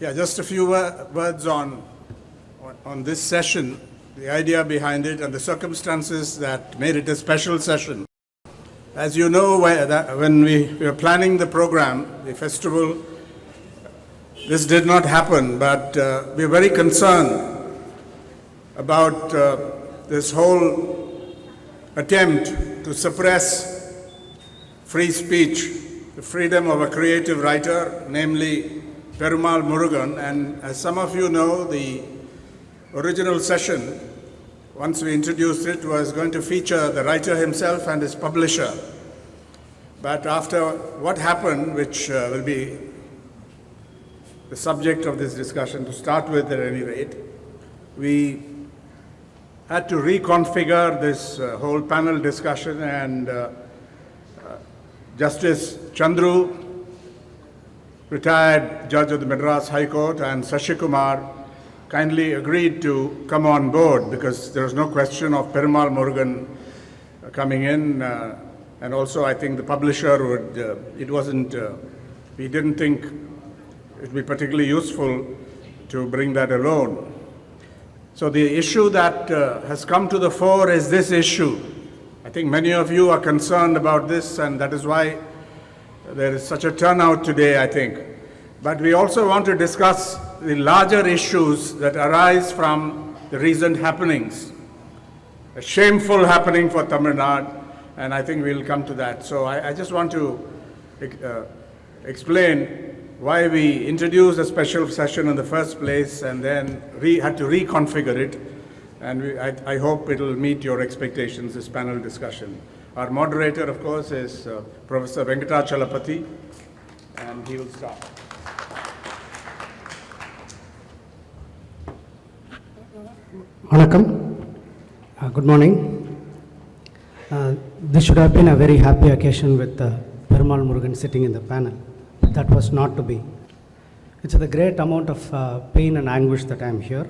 Yeah, just a few words on this session, the idea behind it, and the circumstances that made it a special session. As you know, when we were planning the program, the festival, this did not happen, but we are very concerned about this whole attempt to suppress free speech, the freedom of a creative writer, namely Peril Murugan. And as some of you know, the original session, once we introduced it, was going to feature the writer himself and his publisher. But after what happened, which will be the subject of this discussion to start with at any rate, we had to reconfigure this whole panel discussion, and Justice Chandru, retired judge of the Madras High Court, and Sashi Kumar kindly agreed to come on board because there was no question of Peril Murugan coming in. And also I think the publisher would, we didn't think it would be particularly useful to bring that alone. So the issue that has come to the fore is this issue. I think many of you are concerned about this, and that is why there is such a turnout today, I think. But we also want to discuss the larger issues that arise from the recent happenings. A shameful happening for Tamil Nadu, and I think we'll come to that. So I just want to explain why we introduced a special session in the first place and then had to reconfigure it. And I hope it will meet your expectations, this panel discussion. Our moderator, of course, is Professor Venkatachalapati, and he will start. Vanakkam. Good morning. This should have been a very happy occasion with Peril Murugan sitting in the panel. That was not to be. It's with a great amount of pain and anguish that I am here.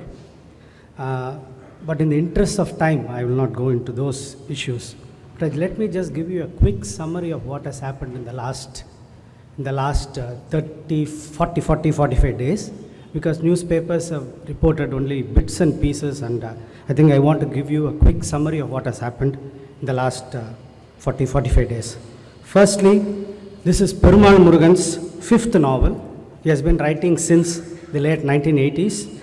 But in the interest of time, I will not go into those issues. But let me just give you a quick summary of what has happened in the last 30, 40, 45 days, because newspapers have reported only bits and pieces, and I think I want to give you a quick summary of what has happened in the last 40, 45 days. Firstly, this is Peril Murugan's fifth novel. He has been writing since the late 1980s.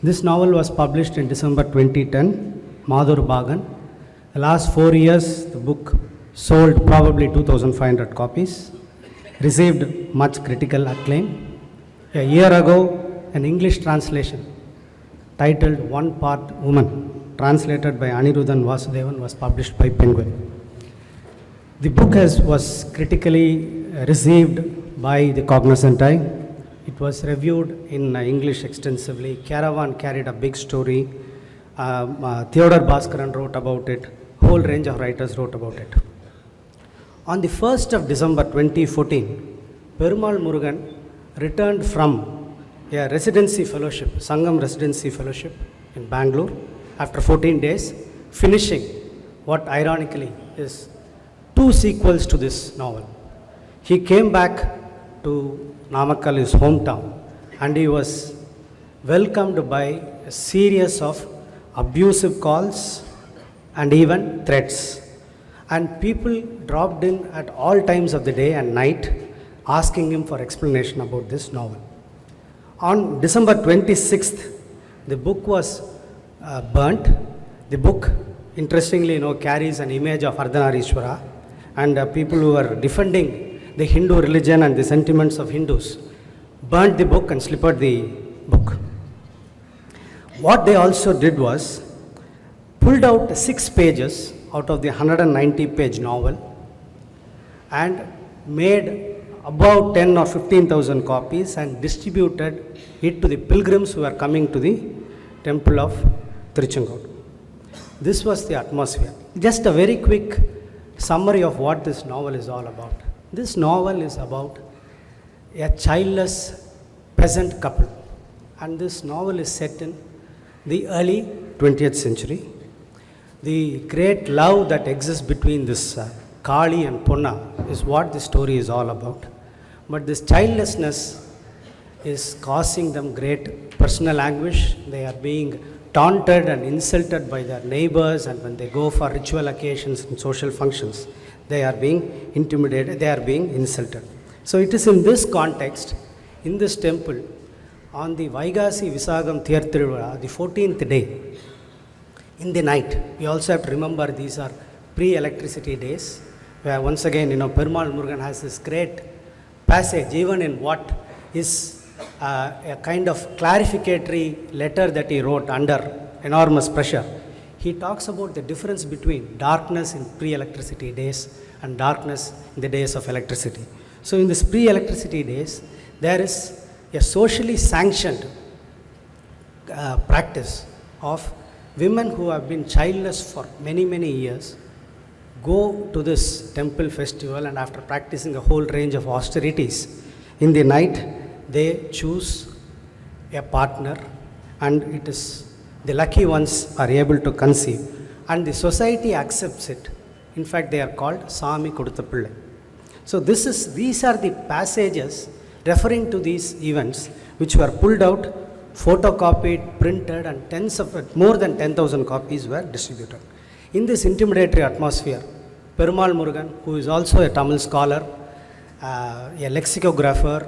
This novel was published in December 2010, Madhur Bagan. The last 4 years, the book sold probably 2,500 copies, received much critical acclaim. A year ago, an English translation titled One Part Woman, translated by Anirudhan Vasudevan, was published by Penguin. The book was critically received by the cognizant eye. It was reviewed in English extensively. Caravan carried a big story. Theodore Bhaskaran wrote about it. Whole range of writers wrote about it. On the 1st of December 2014, Peril Murugan returned from a residency fellowship, Sangam Residency Fellowship in Bangalore, after 14 days, finishing what ironically is 2 sequels to this novel. He came back to Namakkal, his hometown, and he was welcomed by a series of abusive calls and even threats. And people dropped in at all times of the day and night asking him for explanation about this novel. On December 26th, the book was burnt. The book, interestingly, carries an image of Ardhanarishwara, and people who are defending the Hindu religion and the sentiments of Hindus burnt the book and slippered the book. What they also did was pulled out 6 pages out of the 190-page novel and made about 10 or 15,000 copies and distributed it to the pilgrims who are coming to the temple of Tiruchengodu. This was the atmosphere. Just a very quick summary of what this novel is all about. This novel is about a childless peasant couple, and this novel is set in the early 20th century. The great love that exists between this Kali and Ponna is what the story is all about. But this childlessness is causing them great personal anguish. They are being taunted and insulted by their neighbors, and when they go for ritual occasions and social functions, they are being intimidated, they are being insulted. So it is in this context, in this temple, on the Vaigasi Visagam Thirthiruvizha, the 14th day, in the night, we also have to remember these are pre-electricity days, where once again, Perumal Murugan has this great passage, even in what is a kind of clarificatory letter that he wrote under enormous pressure. He talks about the difference between darkness in pre-electricity days and darkness in the days of electricity. So in this pre-electricity days, there is a socially sanctioned practice of women who have been childless for many, many years go to this temple festival, and after practicing a whole range of austerities, in the night they choose a partner, and it is the lucky ones are able to conceive, and the society accepts it. In fact, they are called Sami Koduthappillai. So these are the passages referring to these events which were pulled out, photocopied, printed, and more than 10,000 copies were distributed. In this intimidatory atmosphere, Perumal Murugan, who is also a Tamil scholar, a lexicographer,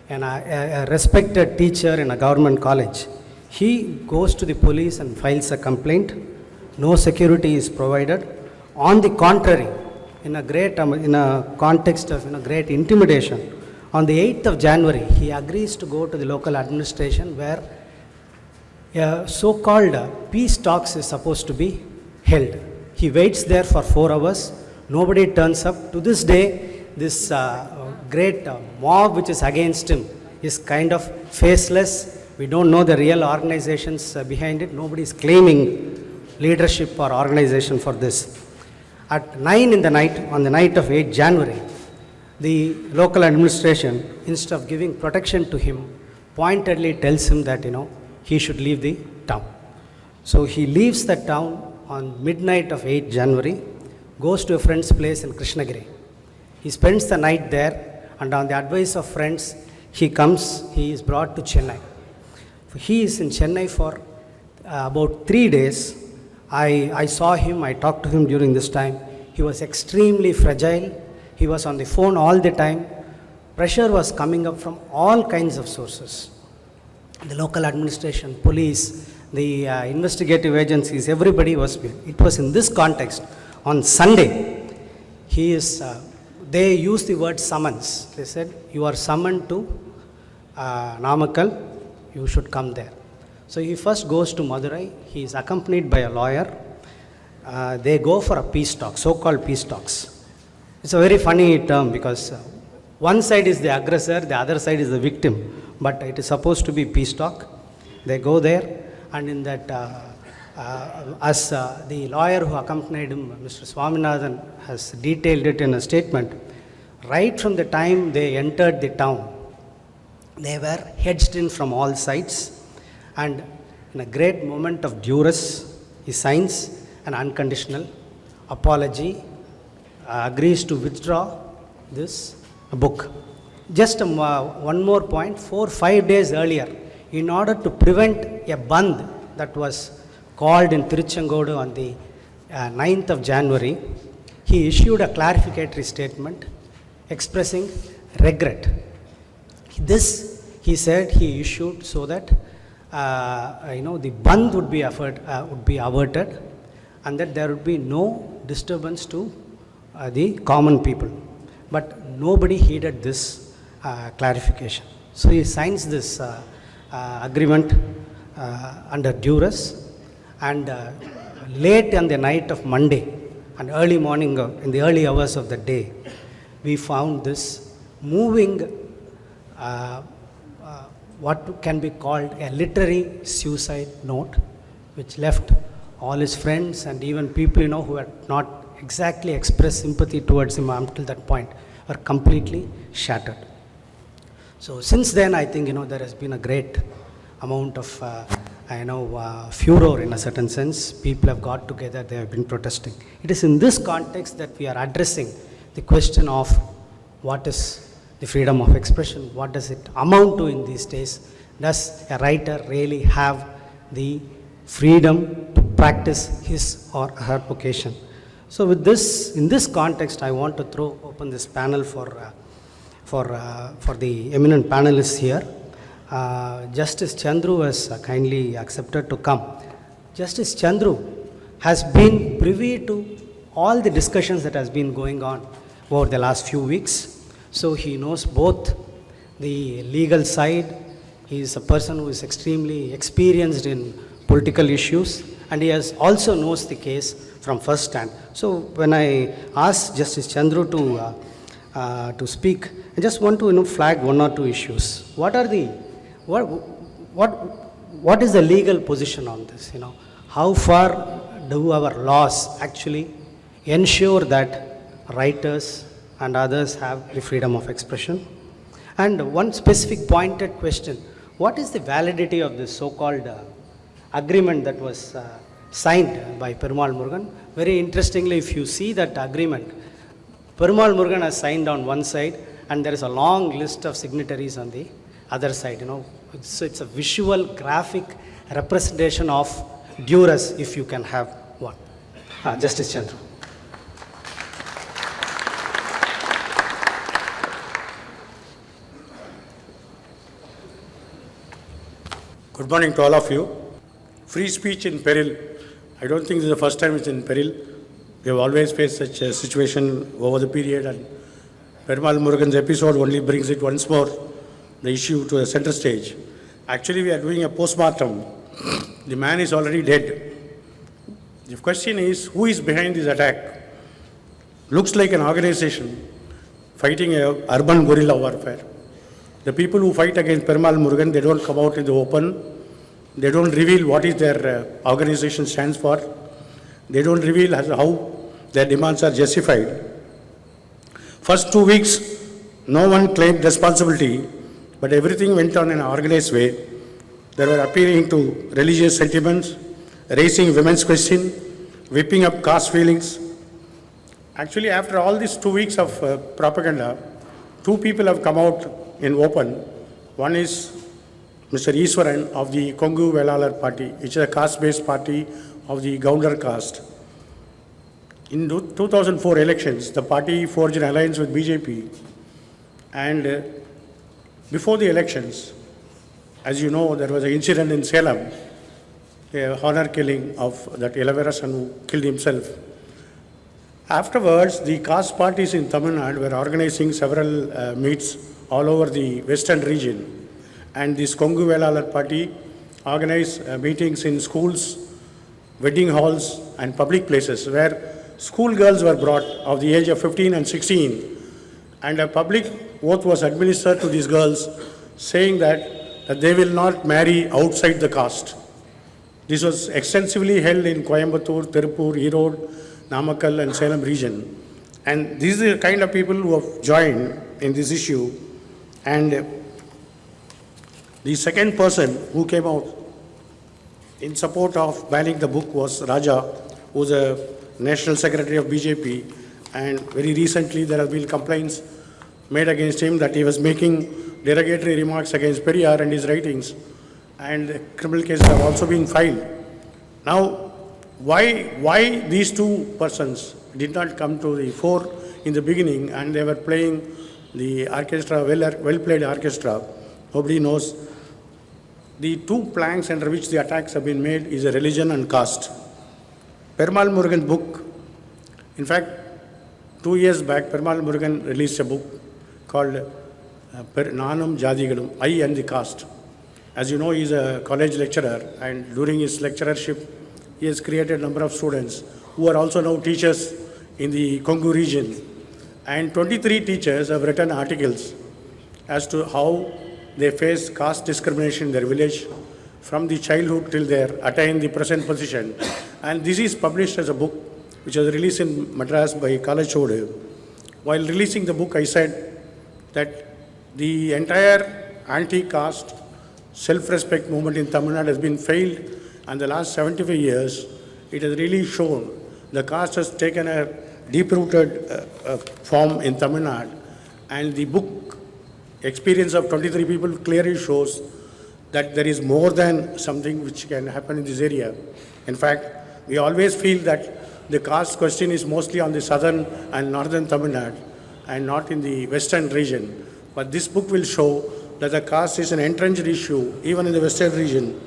and a respected teacher in a government college, he goes to the police and files a complaint. No security is provided. On the contrary, in a context of great intimidation, on the 8th of January, he agrees to go to the local administration where a so-called peace talks is supposed to be held. He waits there for 4 hours. Nobody turns up. To this day, this great mob which is against him is kind of faceless. We don't know the real organizations behind it. Nobody is claiming leadership or organization for this. At 9 in the night, on the night of 8 January, the local administration, instead of giving protection to him, pointedly tells him that, he should leave the town. So he leaves the town on midnight of 8 January, goes to a friend's place in Krishnagiri. He spends the night there, and on the advice of friends, he is brought to Chennai. He is in Chennai for about 3 days. I saw him, I talked to him during this time. He was extremely fragile. He was on the phone all the time. Pressure was coming up from all kinds of sources. The local administration, police, the investigative agencies, everybody was. It was in this context. On Sunday, they used the word summons. They said, you are summoned to Namakkal, you should come there. So he first goes to Madurai. He is accompanied by a lawyer. They go for a peace talk, so-called peace talks. It's a very funny term because one side is the aggressor, the other side is the victim, but it is supposed to be peace talk. They go there, and in that, the lawyer who accompanied him, Mr. Swaminathan, has detailed it in a statement. Right from the time they entered the town, they were hedged in from all sides, and in a great moment of duress, he signs an unconditional apology, agrees to withdraw this book. Just one more point, 4 or 5 days earlier, in order to prevent a bandh that was called in Tiruchengodu on the 9th of January, he issued a clarificatory statement expressing regret. This, he said, he issued so that the bandh would be averted, and that there would be no disturbance to the common people. But nobody heeded this clarification. So he signs this agreement under duress, and late on the night of Monday and early morning, in the early hours of the day, we found this moving, what can be called a literary suicide note, which left all his friends and even people who had not exactly expressed sympathy towards him until that point are completely shattered. So since then, I think there has been a great amount of furor in a certain sense. People have got together, they have been protesting. It is in this context that we are addressing the question of what is the freedom of expression, what does it amount to in these days? Does a writer really have the freedom to practice his or her vocation? So with this, in this context, I want to throw open this panel for the eminent panelists here. Justice Chandru has kindly accepted to come. Justice Chandru has been privy to all the discussions that has been going on over the last few weeks. So he knows both the legal side. He is a person who is extremely experienced in political issues, and he has also knows the case from first hand. So when I asked Justice Chandru to speak, I just want to flag one or two issues. What is the legal position on this? How far do our laws actually ensure that writers and others have the freedom of expression? And one specific pointed question: what is the validity of this so-called agreement that was signed by Perumal Murugan? Very interestingly, if you see that agreement, Perumal Murugan has signed on one side, and there is a long list of signatories on the other side. So it's a visual, graphic representation of duress, if you can have one. Justice Chandru. Good morning to all of you. Free speech in peril. I don't think this is the first time it's in peril. We have always faced such a situation over the period, and Perumal Murugan's episode only brings it once more, the issue, to the center stage. Actually, we are doing a post-mortem. The man is already dead. The question is, who is behind this attack? Looks like an organization fighting a urban guerrilla warfare. The people who fight against Perumal Murugan, they don't come out in the open. They don't reveal what is their organization stands for. They don't reveal how their demands are justified. First 2 weeks, no one claimed responsibility, but everything went on in an organized way. They were appealing to religious sentiments, raising women's question, whipping up caste feelings. Actually, after all these 2 weeks of propaganda, two people have come out in open. One is Mr. Iswaran of the Kongu Velalar party, which is a caste-based party of the Gounder caste. In 2004 elections, the party forged an alliance with BJP, and before the elections, as you know, there was an incident in Salem, a honor killing of that Elavera son who killed himself. Afterwards, the caste parties in Tamil Nadu were organizing several meets all over the western region. And this Kongu Velalar party organized meetings in schools, wedding halls, and public places where school girls were brought of the age of 15 and 16. And a public oath was administered to these girls saying that they will not marry outside the caste. This was extensively held in Coimbatore, Tirupur, Erode, Namakkal, and Salem region. And these are the kind of people who have joined in this issue. And the second person who came out in support of banning the book was Raja, who is a national secretary of BJP. And very recently there have been complaints made against him that he was making derogatory remarks against Periyar and his writings. And criminal cases have also been filed. Now, why these two persons did not come to the fore in the beginning, and they were playing the orchestra, well-played orchestra, nobody knows. The two planks under which the attacks have been made is a religion and caste. Perumal Murugan's book, in fact, 2 years back, Perumal Murugan released a book called Nanum Jadigalum, I and the Caste. As you know, he is a college lecturer, and during his lecturership, he has created a number of students who are also now teachers in the Kongu region. And 23 teachers have written articles as to how they face caste discrimination in their village from the childhood till they attain the present position. And this is published as a book which was released in Madras by College Chode. While releasing the book, I said that the entire anti-caste self-respect movement in Tamil Nadu has been failed, and the last 75 years, it has really shown the caste has taken a deep-rooted form in Tamil Nadu, and the book experience of 23 people clearly shows that there is more than something which can happen in this area. In fact, we always feel that the caste question is mostly on the southern and northern Tamil Nadu and not in the western region. But this book will show that the caste is an entrenched issue even in the western region.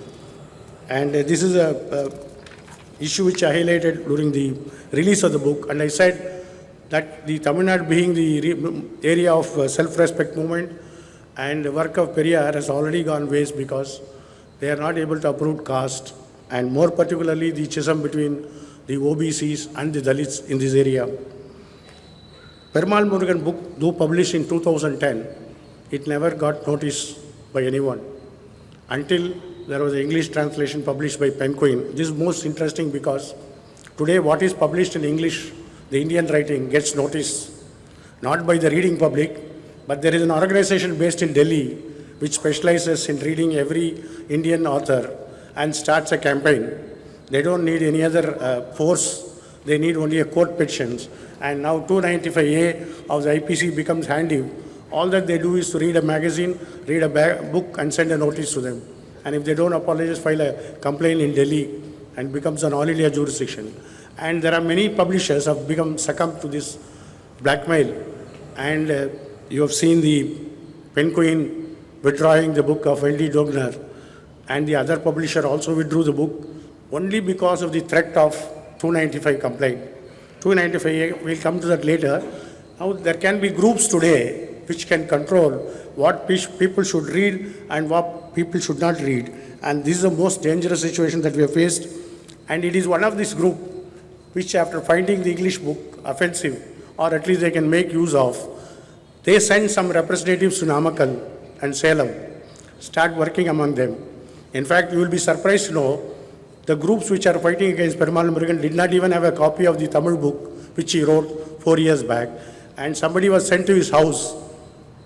And this is a issue which I highlighted during the release of the book. And I said that the Tamil Nadu being the area of self-respect movement and the work of Peril has already gone waste because they are not able to uproot caste and more particularly the schism between the OBCs and the Dalits in this area. Perumal Murugan book, though published in 2010, it never got noticed by anyone until there was an English translation published by Penguin. This is most interesting because today what is published in English, the Indian writing, gets noticed not by the reading public, but there is an organization based in Delhi which specializes in reading every Indian author and starts a campaign. They don't need any other force, they need only a court petitions. And now 295A of the IPC becomes handy. All that they do is to read a magazine, read a book and send a notice to them. And if they don't apologize, file a complaint in Delhi and becomes an all India jurisdiction. And there are many publishers have become succumbed to this blackmail. And you have seen the Penguin withdrawing the book of L.D. Dogner, and the other publisher also withdrew the book only because of the threat of 295 complaint. 295, we'll come to that later. Now there can be groups today which can control what people should read and what people should not read. And this is the most dangerous situation that we have faced. And it is one of this group which after finding the English book offensive, or at least they can make use of, they send some representatives to Namakkal and Salem, start working among them. In fact, you will be surprised to know the groups which are fighting against Perumal Murugan did not even have a copy of the Tamil book which he wrote 4 years back. And somebody was sent to his house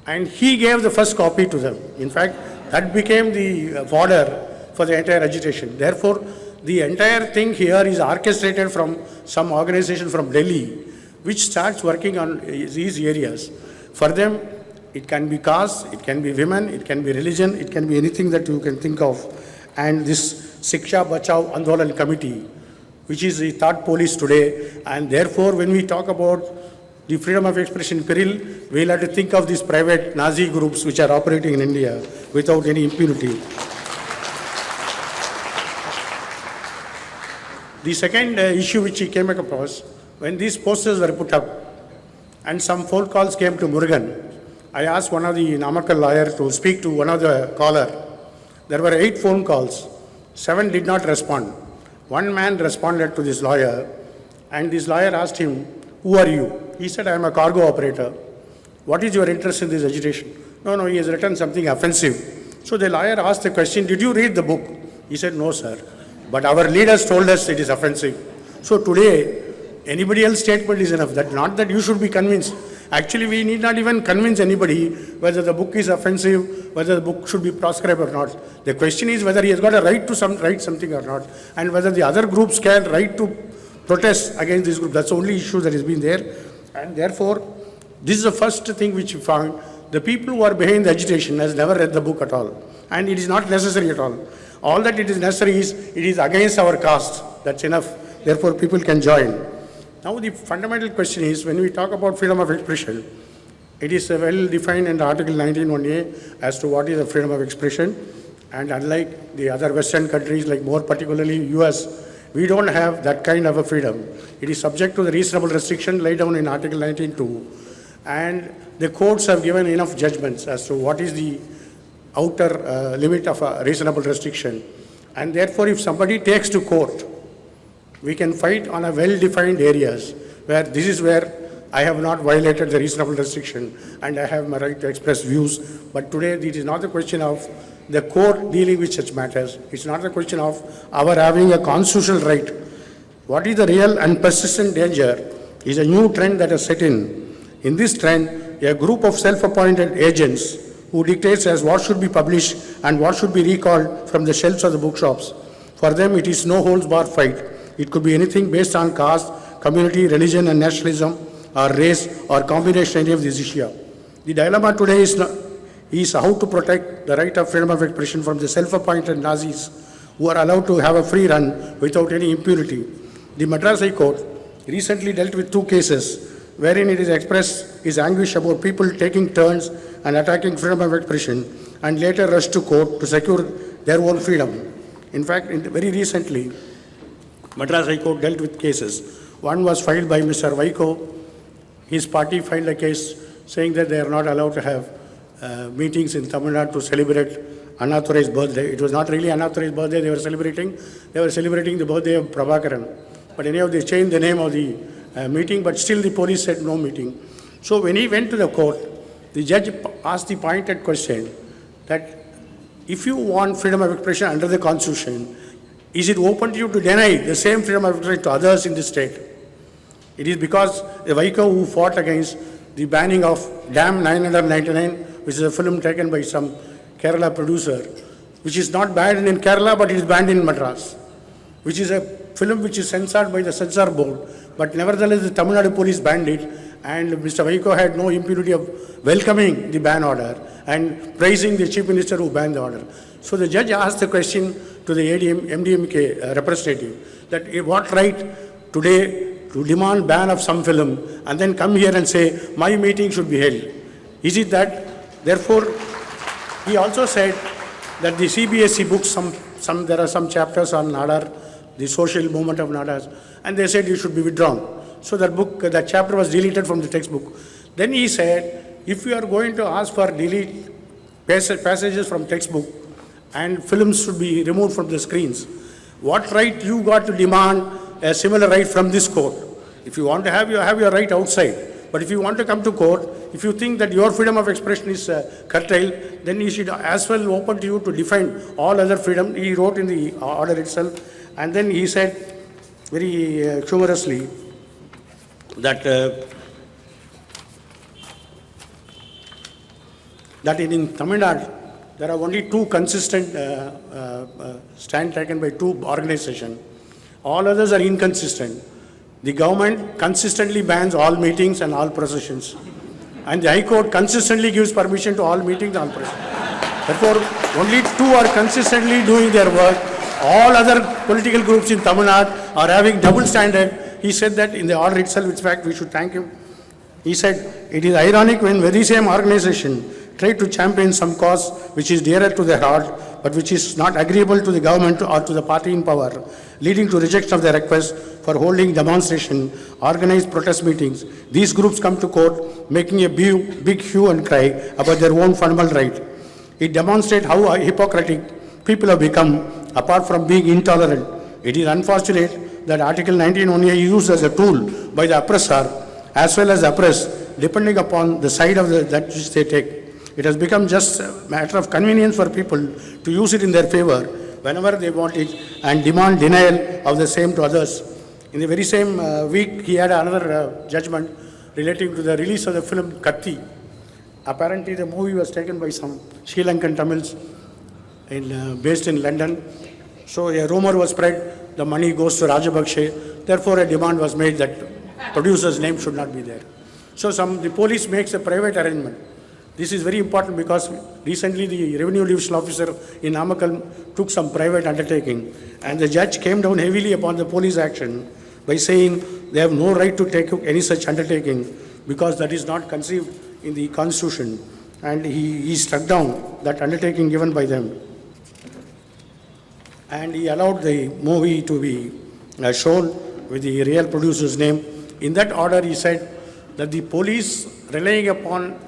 and he gave the first copy to them. In fact, that became the fodder for the entire agitation. Therefore, the entire thing here is orchestrated from some organization from Delhi which starts working on these areas. For them, it can be caste, it can be women, it can be religion, it can be anything that you can think of. And this Shiksha Bachao Andolan committee, which is the third police today, and therefore when we talk about the freedom of expression peril, we'll have to think of these private Nazi groups which are operating in India without any impunity. The second issue which he came across, when these posters were put up and some phone calls came to Murugan, I asked one of the Namakkal lawyers to speak to one of the caller. There were 8 phone calls. 7 did not respond. One man responded to this lawyer, and this lawyer asked him, "Who are you?" He said, "I am a cargo operator." "What is your interest in this agitation?" No, he has written something offensive. So the lawyer asked the question, "Did you read the book?" He said, "No, sir. But our leaders told us it is offensive." So today, anybody else's statement is enough. That not that you should be convinced. Actually, we need not even convince anybody whether the book is offensive, whether the book should be proscribed or not. The question is whether he has got a right to write something or not, and whether the other groups can right to protest against this group. That's the only issue that has been there. And therefore, this is the first thing which we found. The people who are behind the agitation has never read the book at all. And it is not necessary at all. All that it is necessary is, it is against our caste. That's enough. Therefore, people can join. Now, the fundamental question is, when we talk about freedom of expression, it is well defined in Article 19(1)(a) as to what is the freedom of expression. And unlike the other Western countries, like more particularly US, we don't have that kind of a freedom. It is subject to the reasonable restriction laid down in Article 19(2). And the courts have given enough judgments as to what is the outer limit of a reasonable restriction. And therefore, if somebody takes to court, we can fight on a well-defined areas where this is where I have not violated the reasonable restriction and I have my right to express views. But today, it is not a question of the court dealing with such matters. It's not a question of our having a constitutional right. What is the real and persistent danger is a new trend that has set in. In this trend, a group of self-appointed agents who dictates as what should be published and what should be recalled from the shelves of the bookshops. For them, it is no holds barred fight. It could be anything based on caste, community, religion and nationalism, or race, or combination of any of these issues. The dilemma today is how to protect the right of freedom of expression from the self-appointed Nazis who are allowed to have a free run without any impunity. The Madras High Court recently dealt with two cases wherein it is expressed its anguish about people taking turns and attacking freedom of expression and later rushed to court to secure their own freedom. In fact, very recently, Madras High Court dealt with cases. One was filed by Mr. Vaiko. His party filed a case saying that they are not allowed to have meetings in Tamil Nadu to celebrate unauthorized birthday. It was not really unauthorized birthday they were celebrating. They were celebrating the birthday of Prabhakaran. But anyhow, they changed the name of the meeting, but still the police said no meeting. So when he went to the court, the judge asked the pointed question that if you want freedom of expression under the Constitution, is it open to you to deny the same freedom of expression to others in the state? It is because the Vaiko who fought against the banning of Dam 999, which is a film taken by some Kerala producer, which is not banned in Kerala, but it is banned in Madras, which is a film which is censored by the censor board, but nevertheless the Tamil Nadu police banned it, and Mr. Vaiko had no impunity of welcoming the ban order and praising the chief minister who banned the order. So the judge asked the question to the MDMK representative that what right today to demand ban of some film and then come here and say my meeting should be held? Is it that? Therefore, he also said that the CBSE books, there are some chapters on Nadar, the social movement of Nadars, and they said it should be withdrawn. So that chapter was deleted from the textbook. Then he said, if you are going to ask for delete passages from textbook and films should be removed from the screens, what right you got to demand a similar right from this court? If you want to have, you have your right outside. But if you want to come to court, if you think that your freedom of expression is curtailed, then you should as well open to you to defend all other freedom. He wrote in the order itself. And then he said very humorously that that in Tamil Nadu, there are only two consistent stand taken by two organizations. All others are inconsistent. The government consistently bans all meetings and all processions. And the High Court consistently gives permission to all meetings and all processions. Therefore, only two are consistently doing their work. All other political groups in Tamil Nadu are having double standard. He said that in the order itself. In fact, we should thank him. He said, it is ironic when very same organization try to champion some cause which is dearer to their heart, but which is not agreeable to the government or to the party in power, leading to rejection of their request for holding demonstration, organized protest meetings. These groups come to court making a big hue and cry about their own fundamental right. It demonstrates how hypocritic people have become apart from being intolerant. It is unfortunate that Article 19 only is used as a tool by the oppressor as well as the oppressed, depending upon the side of that which they take. It has become just a matter of convenience for people to use it in their favor whenever they want it and demand denial of the same to others. In the very same week, he had another judgment relating to the release of the film Katti. Apparently, the movie was taken by some Sri Lankan Tamils based in London. So a rumor was spread, the money goes to Rajapakse. Therefore, a demand was made that producer's name should not be there. So the police makes a private arrangement. This is very important because recently the revenue division officer in Namakkal took some private undertaking and the judge came down heavily upon the police action by saying they have no right to take any such undertaking because that is not conceived in the constitution, and he struck down that undertaking given by them. And he allowed the movie to be shown with the real producer's name. In that order he said that the police relying upon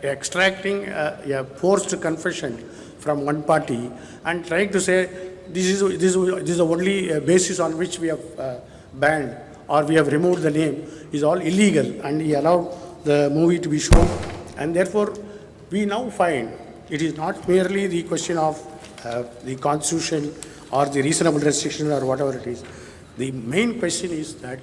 extracting a forced confession from one party and trying to say this is the only basis on which we have banned or we have removed the name is all illegal, and he allowed the movie to be shown. And therefore, we now find it is not merely the question of the constitution or the reasonable restriction or whatever it is. The main question is that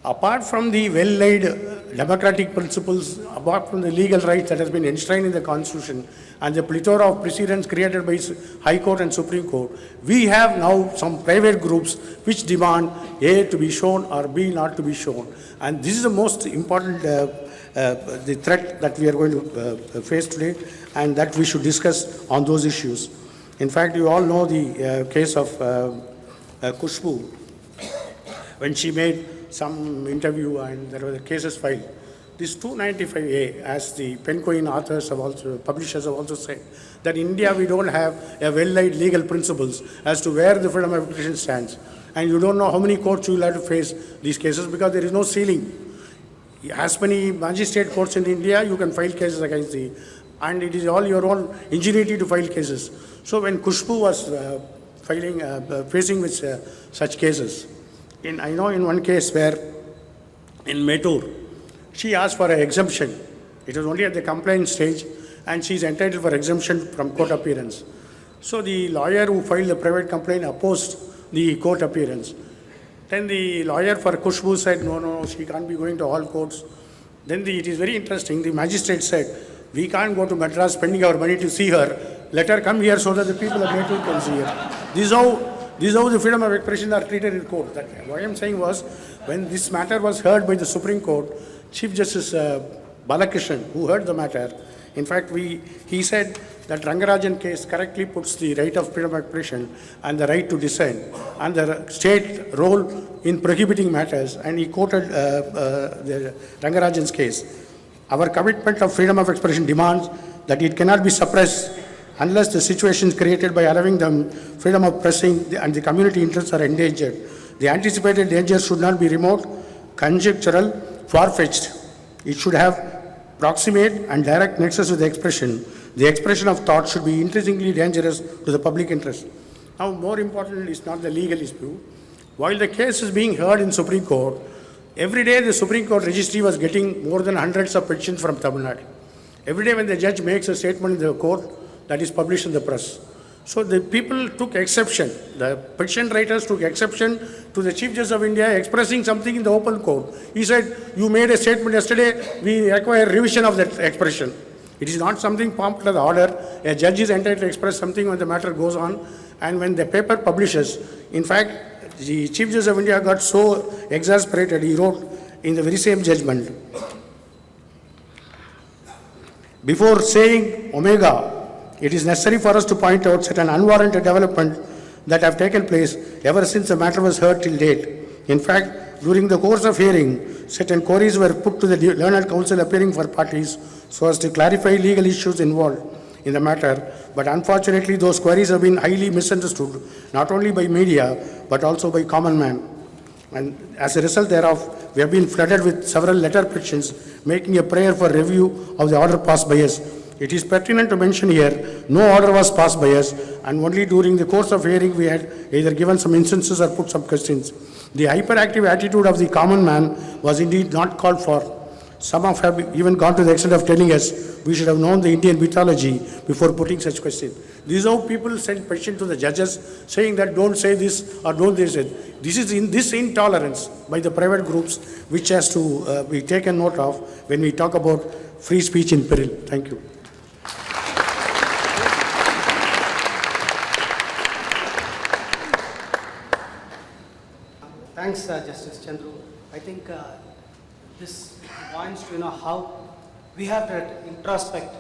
apart from the well-laid democratic principles, apart from the legal rights that has been enshrined in the Constitution and the plethora of precedents created by High Court and Supreme Court, we have now some private groups which demand A to be shown or B not to be shown. And this is the most important the threat that we are going to face today, and that we should discuss on those issues. In fact, you all know the case of Kushbu, when she made some interview and there were cases filed. This 295A, as the Penguin authors have also, publishers have also said, that in India we don't have a well-laid legal principles as to where the freedom of expression stands. And you don't know how many courts you will have to face these cases because there is no ceiling. As many magistrate courts in India, you can file cases against the, and it is all your own ingenuity to file cases. So when Kushbu was facing with such cases, I know in one case where in Mettur, she asked for an exemption. It was only at the complaint stage, and she is entitled for exemption from court appearance. So the lawyer who filed the private complaint opposed the court appearance. Then the lawyer for Kushbu said, no, she can't be going to all courts. Then it is very interesting, the magistrate said, we can't go to Madras spending our money to see her. Let her come here so that the people of Mettur can see her. This is how the freedom of expression are treated in court. What I am saying was, when this matter was heard by the Supreme Court, Chief Justice Balakrishnan, who heard the matter, in fact, he said that Rangarajan case correctly puts the right of freedom of expression and the right to dissent and the state role in prohibiting matters, and he quoted the Rangarajan's case. Our commitment of freedom of expression demands that it cannot be suppressed unless the situations created by allowing them freedom of pressing and the community interests are endangered. The anticipated dangers should not be remote, conjectural, far-fetched. It should have proximate and direct nexus with the expression. The expression of thought should be increasingly dangerous to the public interest. Now, more important is not the legal issue. While the case is being heard in Supreme Court, every day the Supreme Court registry was getting more than hundreds of petitions from Tamil Nadu. Every day when the judge makes a statement in the court, that is published in the press. So the people took exception, the petition writers took exception to the Chief Justice of India expressing something in the open court. He said, you made a statement yesterday, we require revision of that expression. It is not something prompted the order. A judge is entitled to express something when the matter goes on, and when the paper publishes. In fact, the Chief Justice of India got so exasperated, he wrote in the very same judgment, before saying omega, it is necessary for us to point out certain unwarranted developments that have taken place ever since the matter was heard till date. In fact, during the course of hearing, certain queries were put to the learned counsel appearing for parties so as to clarify legal issues involved in the matter, but unfortunately those queries have been highly misunderstood, not only by media, but also by common man. And as a result thereof, we have been flooded with several letter petitions making a prayer for review of the order passed by us. It is pertinent to mention here, no order was passed by us, and only during the course of hearing we had either given some instances or put some questions. The hyperactive attitude of the common man was indeed not called for. Some have even gone to the extent of telling us we should have known the Indian mythology before putting such questions. This is how people send petition to the judges saying that don't say this or don't say that. This is this intolerance by the private groups which has to be taken note of when we talk about free speech in peril. Thank you. Thanks, Justice Chandru. I think this points to how we have to introspect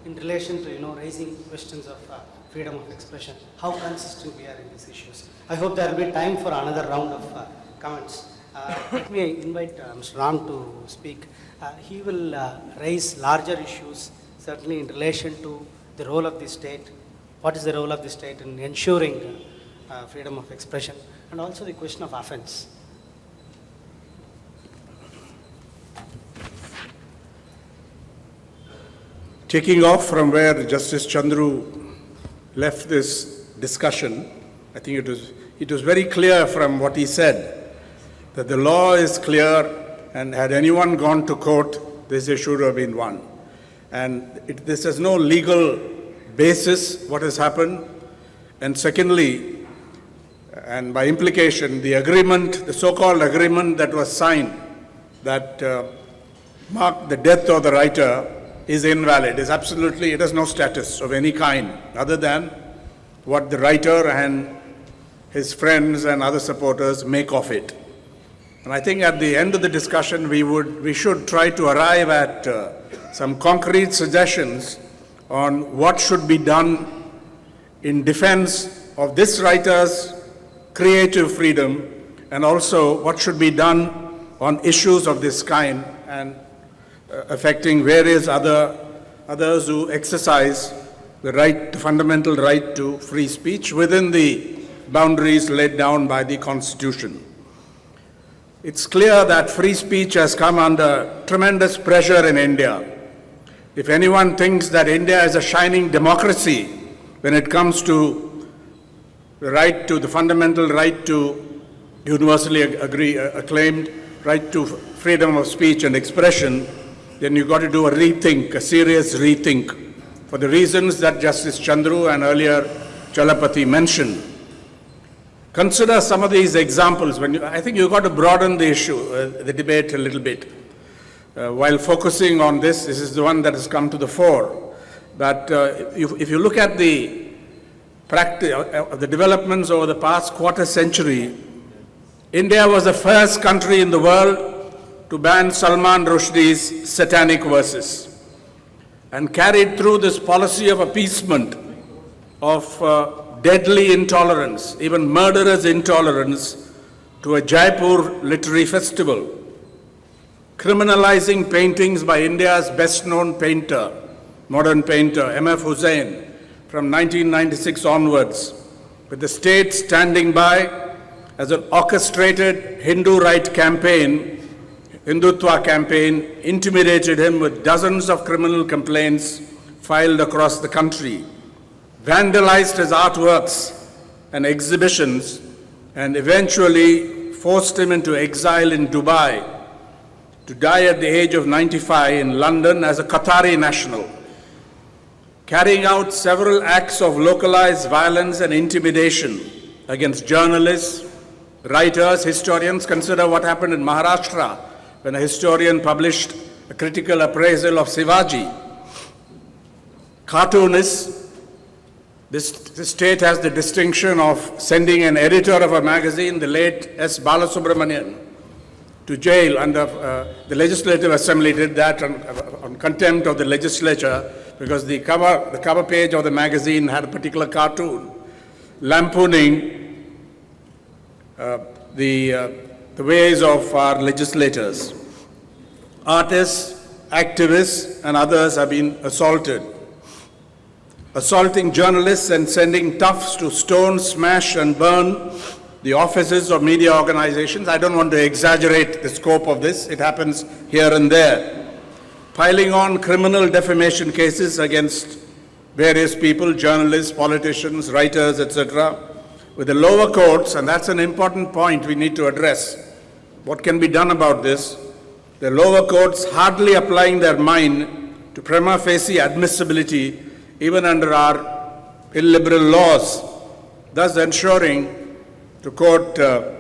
in relation to raising questions of freedom of expression, how consistent we are in these issues. I hope there will be time for another round of comments. Let me invite Mr. Ram to speak. He will raise larger issues, certainly in relation to the role of the state. What is the role of the state in ensuring freedom of expression, and also the question of offense. Taking off from where Justice Chandru left this discussion, I think it was very clear from what he said that the law is clear, and had anyone gone to court, this issue would have been won. And this has no legal basis, what has happened. And secondly, and by implication, the agreement, the so-called agreement that was signed that marked the death of the writer is invalid. Is absolutely, it has no status of any kind other than what the writer and his friends and other supporters make of it. And I think at the end of the discussion, we should try to arrive at some concrete suggestions on what should be done in defense of this writer's creative freedom, and also what should be done on issues of this kind and affecting various others who exercise the right, the fundamental right to free speech within the boundaries laid down by the Constitution. It's clear that free speech has come under tremendous pressure in India. If anyone thinks that India is a shining democracy when it comes to the right to, the fundamental right to universally acclaimed right to freedom of speech and expression, then you've got to do a rethink, a serious rethink, for the reasons that Justice Chandru and earlier Chalapati mentioned. Consider some of these examples. I think you've got to broaden the issue, the debate a little bit. While focusing on this is the one that has come to the fore. But if you look at the practice of the developments over the past quarter century, India was the first country in the world to ban Salman Rushdie's satanic verses, and carried through this policy of appeasement, of deadly intolerance, even murderous intolerance, to a Jaipur literary festival, criminalizing paintings by India's best-known painter, modern painter, M.F. Hussain, from 1996 onwards, with the state standing by as an orchestrated Hindu right campaign, Hindutva campaign, intimidated him with dozens of criminal complaints filed across the country, vandalized his artworks and exhibitions, and eventually forced him into exile in Dubai to die at the age of 95 in London as a Qatari national, carrying out several acts of localized violence and intimidation against journalists, writers, historians. Consider what happened in Maharashtra when a historian published a critical appraisal of Shivaji. Cartoonists, this state has the distinction of sending an editor of a magazine, the late S. Balasubramanian, to jail under the Legislative Assembly did that on contempt of the legislature because the cover page of the magazine had a particular cartoon lampooning the ways of our legislators. Artists, activists, and others have been assaulted. Assaulting journalists and sending toughs to stone, smash, and burn the offices of media organizations. I don't want to exaggerate the scope of this. It happens here and there. Piling on criminal defamation cases against various people, journalists, politicians, writers, etc., with the lower courts, and that's an important point we need to address. What can be done about this? The lower courts hardly applying their mind to prima facie admissibility even under our illiberal laws, thus ensuring, to quote a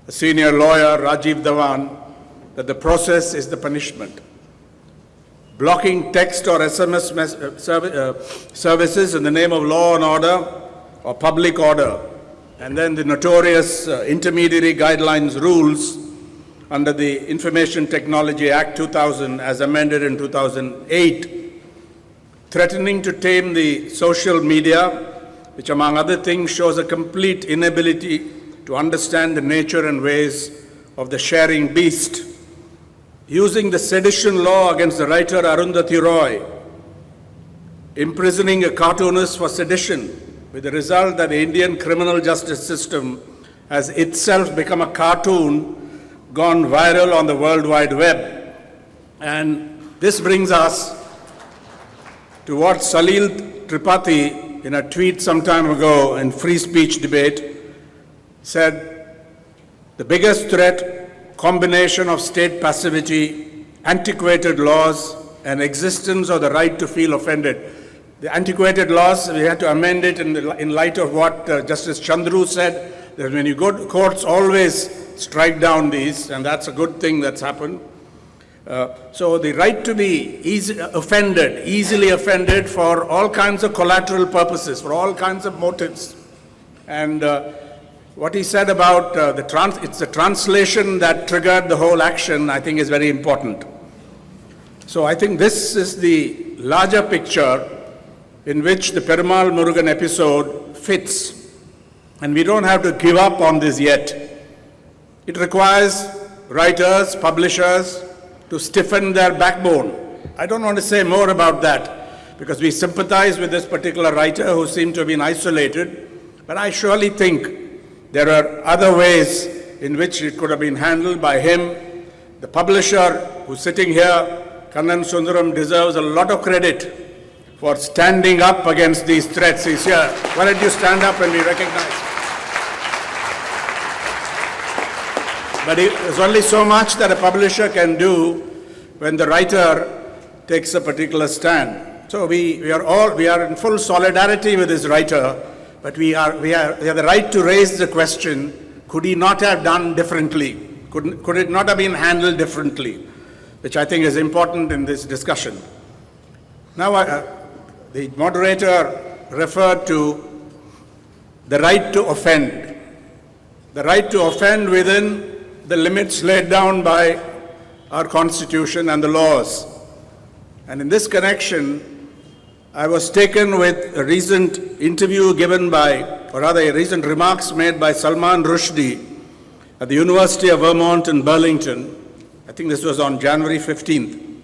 senior lawyer, Rajiv Dhawan, that the process is the punishment. Blocking text or SMS services in the name of law and order or public order, and then the notorious intermediary guidelines rules under the Information Technology Act 2000 as amended in 2008, threatening to tame the social media, which among other things shows a complete inability to understand the nature and ways of the sharing beast, using the sedition law against the writer Arundhati Roy, imprisoning a cartoonist for sedition, with the result that the Indian criminal justice system has itself become a cartoon gone viral on the World Wide Web. And this brings us to what Salil Tripathi, in a tweet some time ago in free speech debate, said, the biggest threat, combination of state passivity, antiquated laws, and existence of the right to feel offended. The antiquated laws, we had to amend it in light of what Justice Chandru said, that when you go to courts, always strike down these, and that's a good thing that's happened. So the right to be easily offended for all kinds of collateral purposes, for all kinds of motives. And what he said about it's the translation that triggered the whole action, I think is very important. So I think this is the larger picture in which the Perumal Murugan episode fits. And we don't have to give up on this yet. It requires writers, publishers to stiffen their backbone. I don't want to say more about that because we sympathize with this particular writer who seemed to have been isolated, but I surely think there are other ways in which it could have been handled by him. The publisher who's sitting here, Kannan Sundaram, deserves a lot of credit for standing up against these threats. He's here. Why don't you stand up and be recognized? But there's only so much that a publisher can do when the writer takes a particular stand. So we are in full solidarity with this writer, but we have the right to raise the question, could he not have done differently? Could it not have been handled differently? Which I think is important in this discussion. Now, the moderator referred to the right to offend. The right to offend within the limits laid down by our Constitution and the laws. And in this connection, I was taken with a recent interview given by, or rather recent remarks made by Salman Rushdie at the University of Vermont in Burlington. I think this was on January 15th.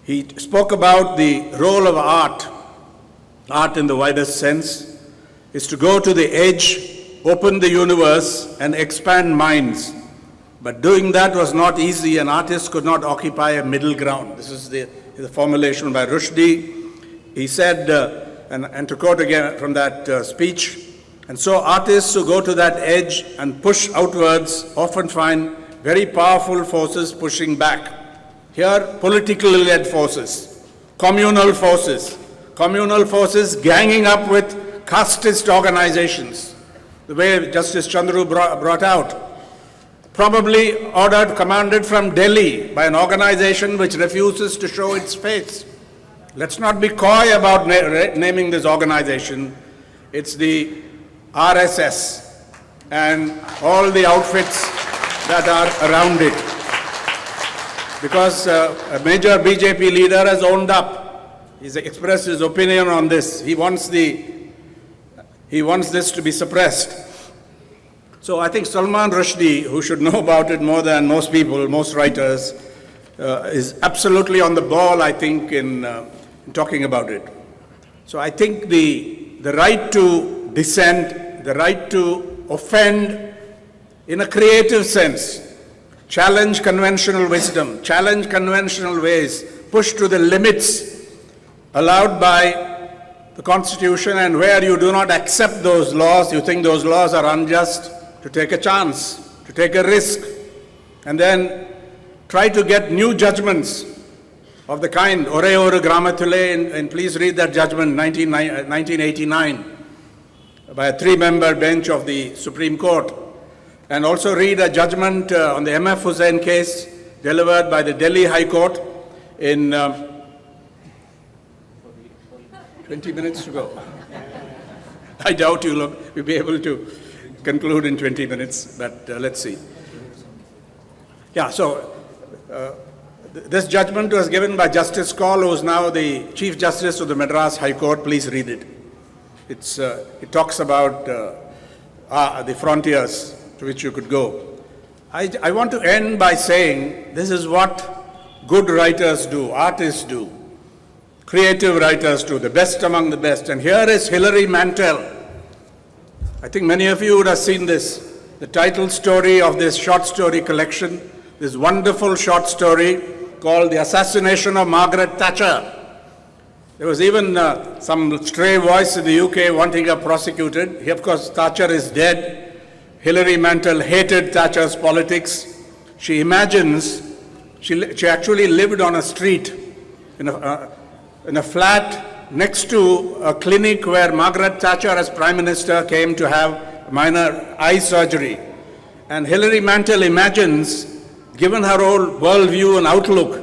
He spoke about the role of art in the widest sense, is to go to the edge, open the universe, and expand minds. But doing that was not easy, and artists could not occupy a middle ground. This is the formulation by Rushdie. He said, and to quote again from that speech, and so artists who go to that edge and push outwards often find very powerful forces pushing back. Here, politically led forces, communal forces ganging up with casteist organizations, the way Justice Chandru brought out, probably commanded from Delhi by an organization which refuses to show its face. Let's not be coy about naming this organization. It's the RSS and all the outfits that are around it. Because a major BJP leader has owned up. He's expressed his opinion on this. He wants this to be suppressed. So I think Salman Rushdie, who should know about it more than most people, most writers, is absolutely on the ball, I think, in talking about it. So I think the right to dissent, the right to offend in a creative sense, challenge conventional wisdom, challenge conventional ways, push to the limits allowed by the Constitution, and where you do not accept those laws, you think those laws are unjust, to take a chance, to take a risk, and then try to get new judgments of the kind, Ore Ore Gramathule, and please read that judgment, 1989, by a three-member bench of the Supreme Court. And also read a judgment on the M.F. Hussain case delivered by the Delhi High Court in 20 minutes to go. I doubt you'll be able to conclude in 20 minutes, but let's see. Yeah, so this judgment was given by Justice Kaul, who is now the Chief Justice of the Madras High Court. Please read it. It talks about the frontiers to which you could go. I want to end by saying this is what good writers do, artists do, creative writers do, the best among the best. And here is Hilary Mantel. I think many of you would have seen this, the title story of this short story collection, this wonderful short story called The Assassination of Margaret Thatcher. There was even some stray voice in the UK wanting her prosecuted. Of course, Thatcher is dead. Hilary Mantel hated Thatcher's politics. She imagines, she actually lived on a street in a flat next to a clinic where Margaret Thatcher as Prime Minister came to have minor eye surgery. And Hilary Mantel imagines, given her own worldview and outlook,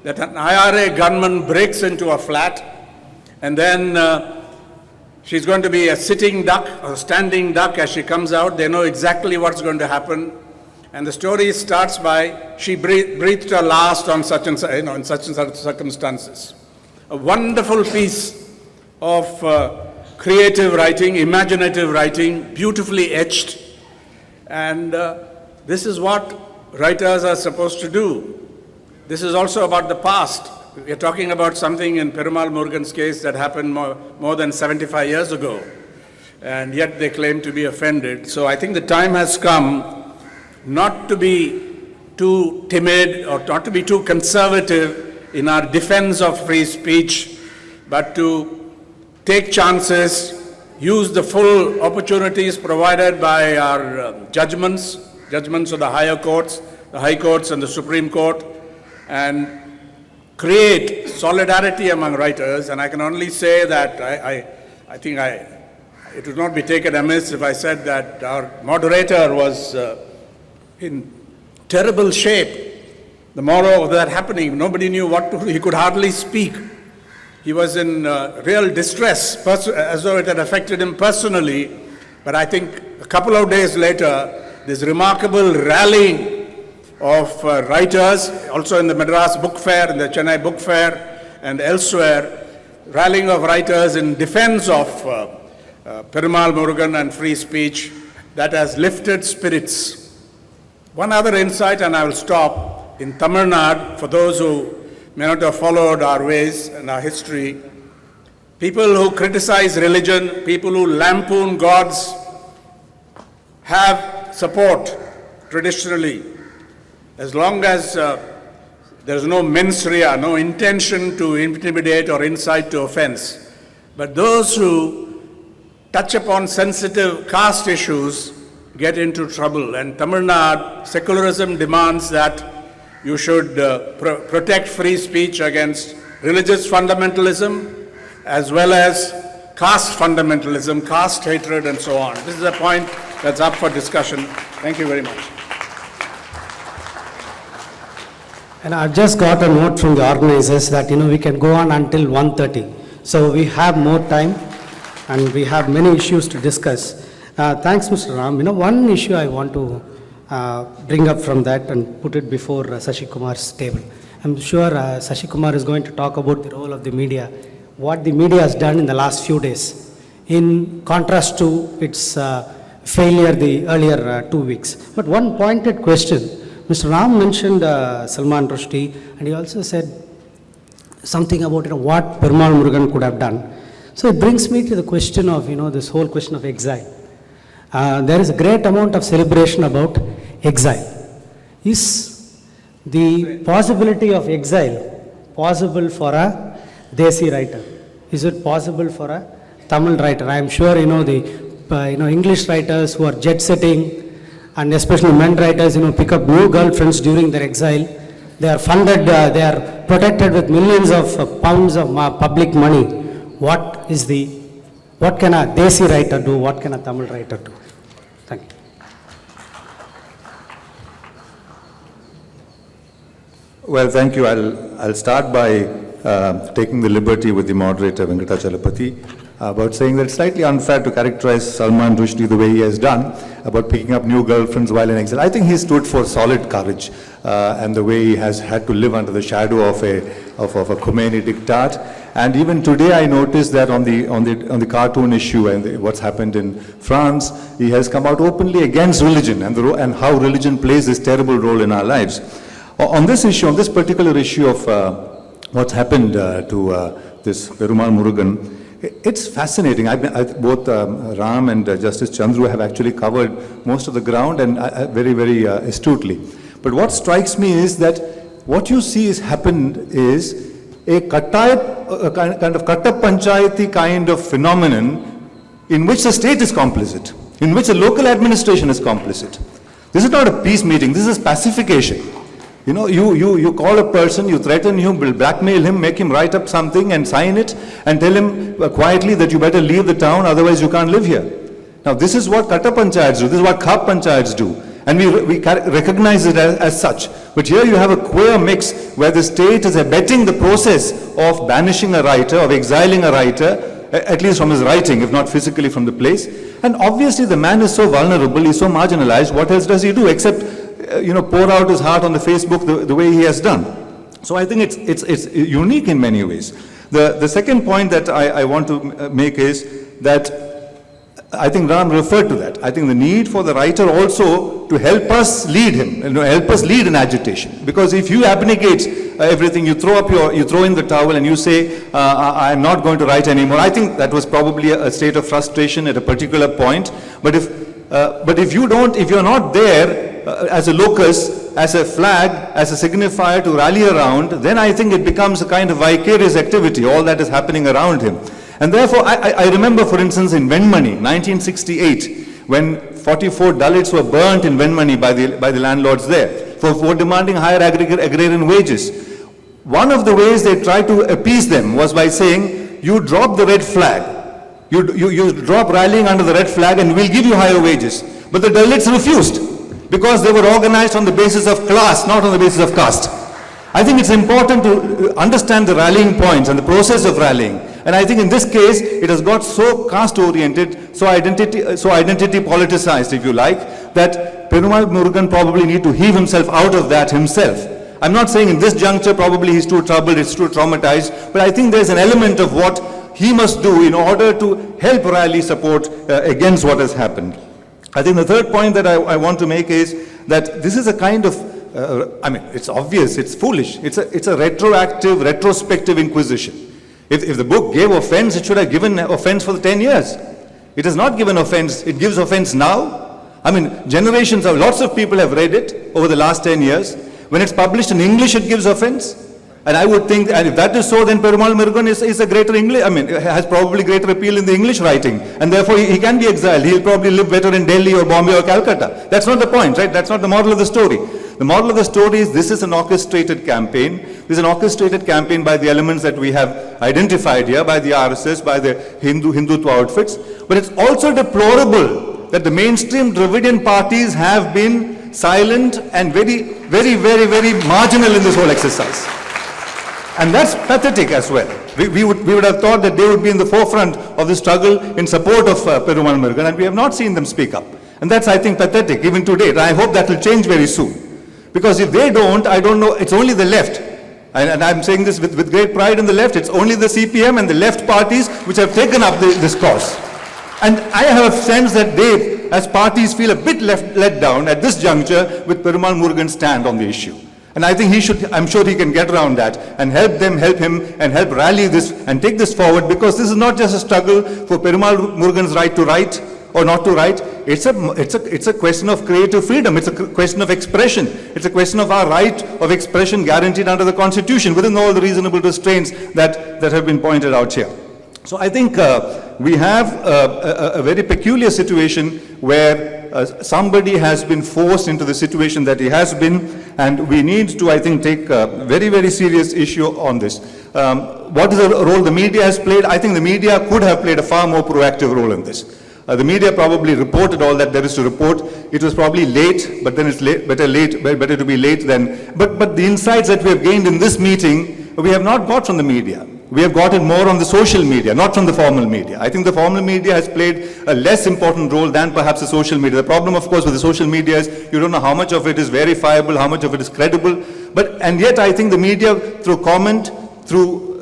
that an IRA gunman breaks into a flat and then She's going to be a sitting duck or standing duck as she comes out. They know exactly what's going to happen. And the story starts by she breathed her last on such and such, in such and such circumstances. A wonderful piece of creative writing, imaginative writing, beautifully etched. And this is what writers are supposed to do. This is also about the past. We are talking about something in Perumal Murugan's case that happened more than 75 years ago. And yet they claim to be offended. So I think the time has come not to be too timid or not to be too conservative in our defense of free speech, but to take chances, use the full opportunities provided by our judgments of the higher courts, the high courts and the Supreme Court, and create solidarity among writers. And I can only say that I think it would not be taken amiss if I said that our moderator was in terrible shape. The morrow of that happening, nobody knew what to do. He could hardly speak. He was in real distress, as though it had affected him personally. But I think a couple of days later, this remarkable rallying of writers, also in the Madras Book Fair, in the Chennai Book Fair, and elsewhere, rallying of writers in defense of Perumal Murugan and free speech, that has lifted spirits. One other insight, and I will stop. In Tamil Nadu, for those who may not have followed our ways and our history, people who criticize religion, people who lampoon gods, have support traditionally, as long as there is no mens rea, no intention to intimidate or incite to offense. But those who touch upon sensitive caste issues get into trouble. And Tamil Nadu, secularism demands that you should protect free speech against religious fundamentalism as well as caste fundamentalism, caste hatred, and so on. This is a point that's up for discussion. Thank you very much. And I've just got a note from the organizers that, we can go on until 1:30. So we have more time and we have many issues to discuss. Thanks, Mr. Ram. One issue I want to bring up from that and put it before Sashi Kumar's table. I'm sure Sashi Kumar is going to talk about the role of the media, what the media has done in the last few days, in contrast to its failure the earlier 2 weeks. But one pointed question, Mr. Ram mentioned Salman Rushdie, and he also said something about what Perumal Murugan could have done. So it brings me to the question of this whole question of exile. There is a great amount of celebration about exile. Is the possibility of exile possible for a Desi writer? Is it possible for a Tamil writer? I am sure the English writers who are jet setting, and especially men writers pick up new girlfriends during their exile. They are funded, they are protected with millions of pounds of public money. What can a Desi writer do? What can a Tamil writer do? Thank you. Well, thank you. I'll start by taking the liberty with the moderator, Venkatachalapati, about saying that it's slightly unfair to characterize Salman Rushdie the way he has done about picking up new girlfriends while in exile. I think he stood for solid courage and the way he has had to live under the shadow of a Khomeini diktat. And even today I noticed that on the cartoon issue and what's happened in France, he has come out openly against religion and how religion plays this terrible role in our lives. On this issue, on this particular issue of what's happened to this Perumal Murugan, it's fascinating. Both Ram and Justice Chandru have actually covered most of the ground and very, very astutely. But what strikes me is that what you see has happened is a kind of katta panchayati kind of phenomenon in which the state is complicit, in which the local administration is complicit. This is not a peace meeting, this is pacification. You call a person, you threaten him, will blackmail him, make him write up something and sign it and tell him quietly that you better leave the town, otherwise you can't live here. Now this is what katta panchayats do, this is what khap panchayats do. And we recognize it as such. But here you have a queer mix where the state is abetting the process of banishing a writer, of exiling a writer, at least from his writing, if not physically from the place. And obviously the man is so vulnerable, he's so marginalized, what else does he do except, pour out his heart on the Facebook the way he has done. So I think it's unique in many ways. The second point that I want to make is that I think Ram referred to that. I think the need for the writer also to help us lead him, help us lead in agitation. Because if you abnegate everything, you throw in the towel and you say, I'm not going to write anymore. I think that was probably a state of frustration at a particular point. But if you're not there as a locus, as a flag, as a signifier to rally around, then I think it becomes a kind of vicarious activity, all that is happening around him. And therefore, I remember, for instance, in Venmani, 1968, when 44 Dalits were burnt in Venmani by the landlords there for demanding higher agrarian wages. One of the ways they tried to appease them was by saying, you drop the red flag. You drop rallying under the red flag and we'll give you higher wages. But the Dalits refused because they were organized on the basis of class, not on the basis of caste. I think it's important to understand the rallying points and the process of rallying. And I think in this case, it has got so caste-oriented, so identity politicized, if you like, that Perumal Murugan probably need to heave himself out of that himself. I'm not saying in this juncture probably he's too troubled, he's too traumatized, but I think there's an element of what he must do in order to help rally support against what has happened. I think the third point that I want to make is that this is a kind of, it's obvious, it's foolish, it's a retrospective inquisition. If the book gave offense, it should have given offense for the 10 years. It has not given offense, it gives offense now. Generations of, lots of people have read it over the last 10 years. When it's published in English, it gives offense. And I would think, and if that is so, then Perumal Murugan is a greater English, has probably greater appeal in the English writing. And therefore he can be exiled. He'll probably live better in Delhi or Bombay or Calcutta. That's not the point, right? That's not the moral of the story. The moral of the story is this is an orchestrated campaign. This is an orchestrated campaign by the elements that we have identified here, by the RSS, by the Hindutva outfits. But it's also deplorable that the mainstream Dravidian parties have been silent and very, very, very, very marginal in this whole exercise. And that's pathetic as well. We would have thought that they would be in the forefront of the struggle in support of Perumal Murugan, and we have not seen them speak up. And that's, I think, pathetic, even today. And I hope that will change very soon. Because if they don't, I don't know, it's only the left. And I'm saying this with great pride in the left. It's only the CPM and the left parties which have taken up this cause. And I have a sense that they, as parties, feel a bit let down at this juncture with Perumal Murugan's stand on the issue. And I think I'm sure he can get around that and help him and help rally this and take this forward, because this is not just a struggle for Perumal Murugan's right to write or not to write. It's a question of creative freedom. It's a question of expression. It's a question of our right of expression guaranteed under the Constitution within all the reasonable restraints that have been pointed out here. So I think we have a very peculiar situation where somebody has been forced into the situation that he has been, and we need to, I think, take a very, very serious issue on this. What is the role the media has played? I think the media could have played a far more proactive role in this. The media probably reported all that there is to report. It was probably late, but then it's better to be late than. But the insights that we have gained in this meeting, we have not got from the media. We have got it more on the social media, not from the formal media. I think the formal media has played a less important role than perhaps the social media. The problem, of course, with the social media is you don't know how much of it is verifiable, how much of it is credible. And yet I think the media, through comment, through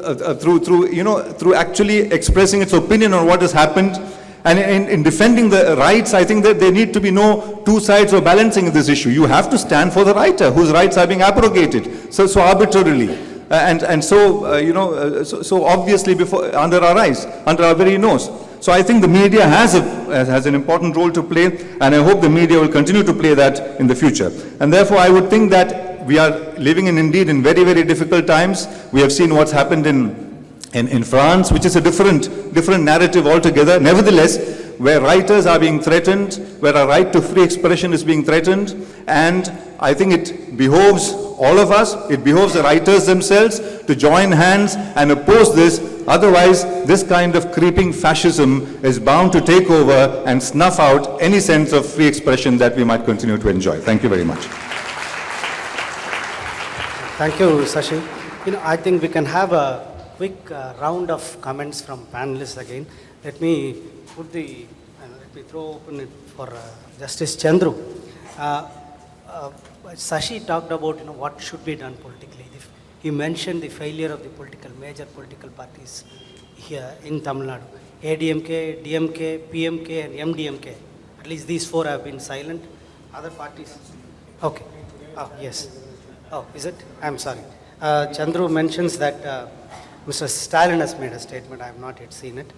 actually expressing its opinion on what has happened, and in defending the rights, I think that there need to be no two sides or balancing in this issue. You have to stand for the writer whose rights are being abrogated so arbitrarily. So obviously under our eyes, under our very nose. So I think the media has an important role to play, and I hope the media will continue to play that in the future. And therefore I would think that we are living indeed in very, very difficult times. We have seen what's happened in France, which is a different narrative altogether. Nevertheless, where writers are being threatened, where our right to free expression is being threatened, and I think it behoves all of us, it behoves the writers themselves to join hands and oppose this. Otherwise, this kind of creeping fascism is bound to take over and snuff out any sense of free expression that we might continue to enjoy. Thank you very much. Thank you, Sashi. I think we can have a quick round of comments from panelists again. Let me let me throw open it for Justice Chandru. Sashi talked about what should be done politically. He mentioned the failure of the major political parties here in Tamil Nadu. ADMK, DMK, PMK and MDMK. At least these four have been silent. Other parties? Okay. Oh, yes. Oh, is it? I'm sorry. Chandru mentions that Mr. Stalin has made a statement. I have not yet seen it.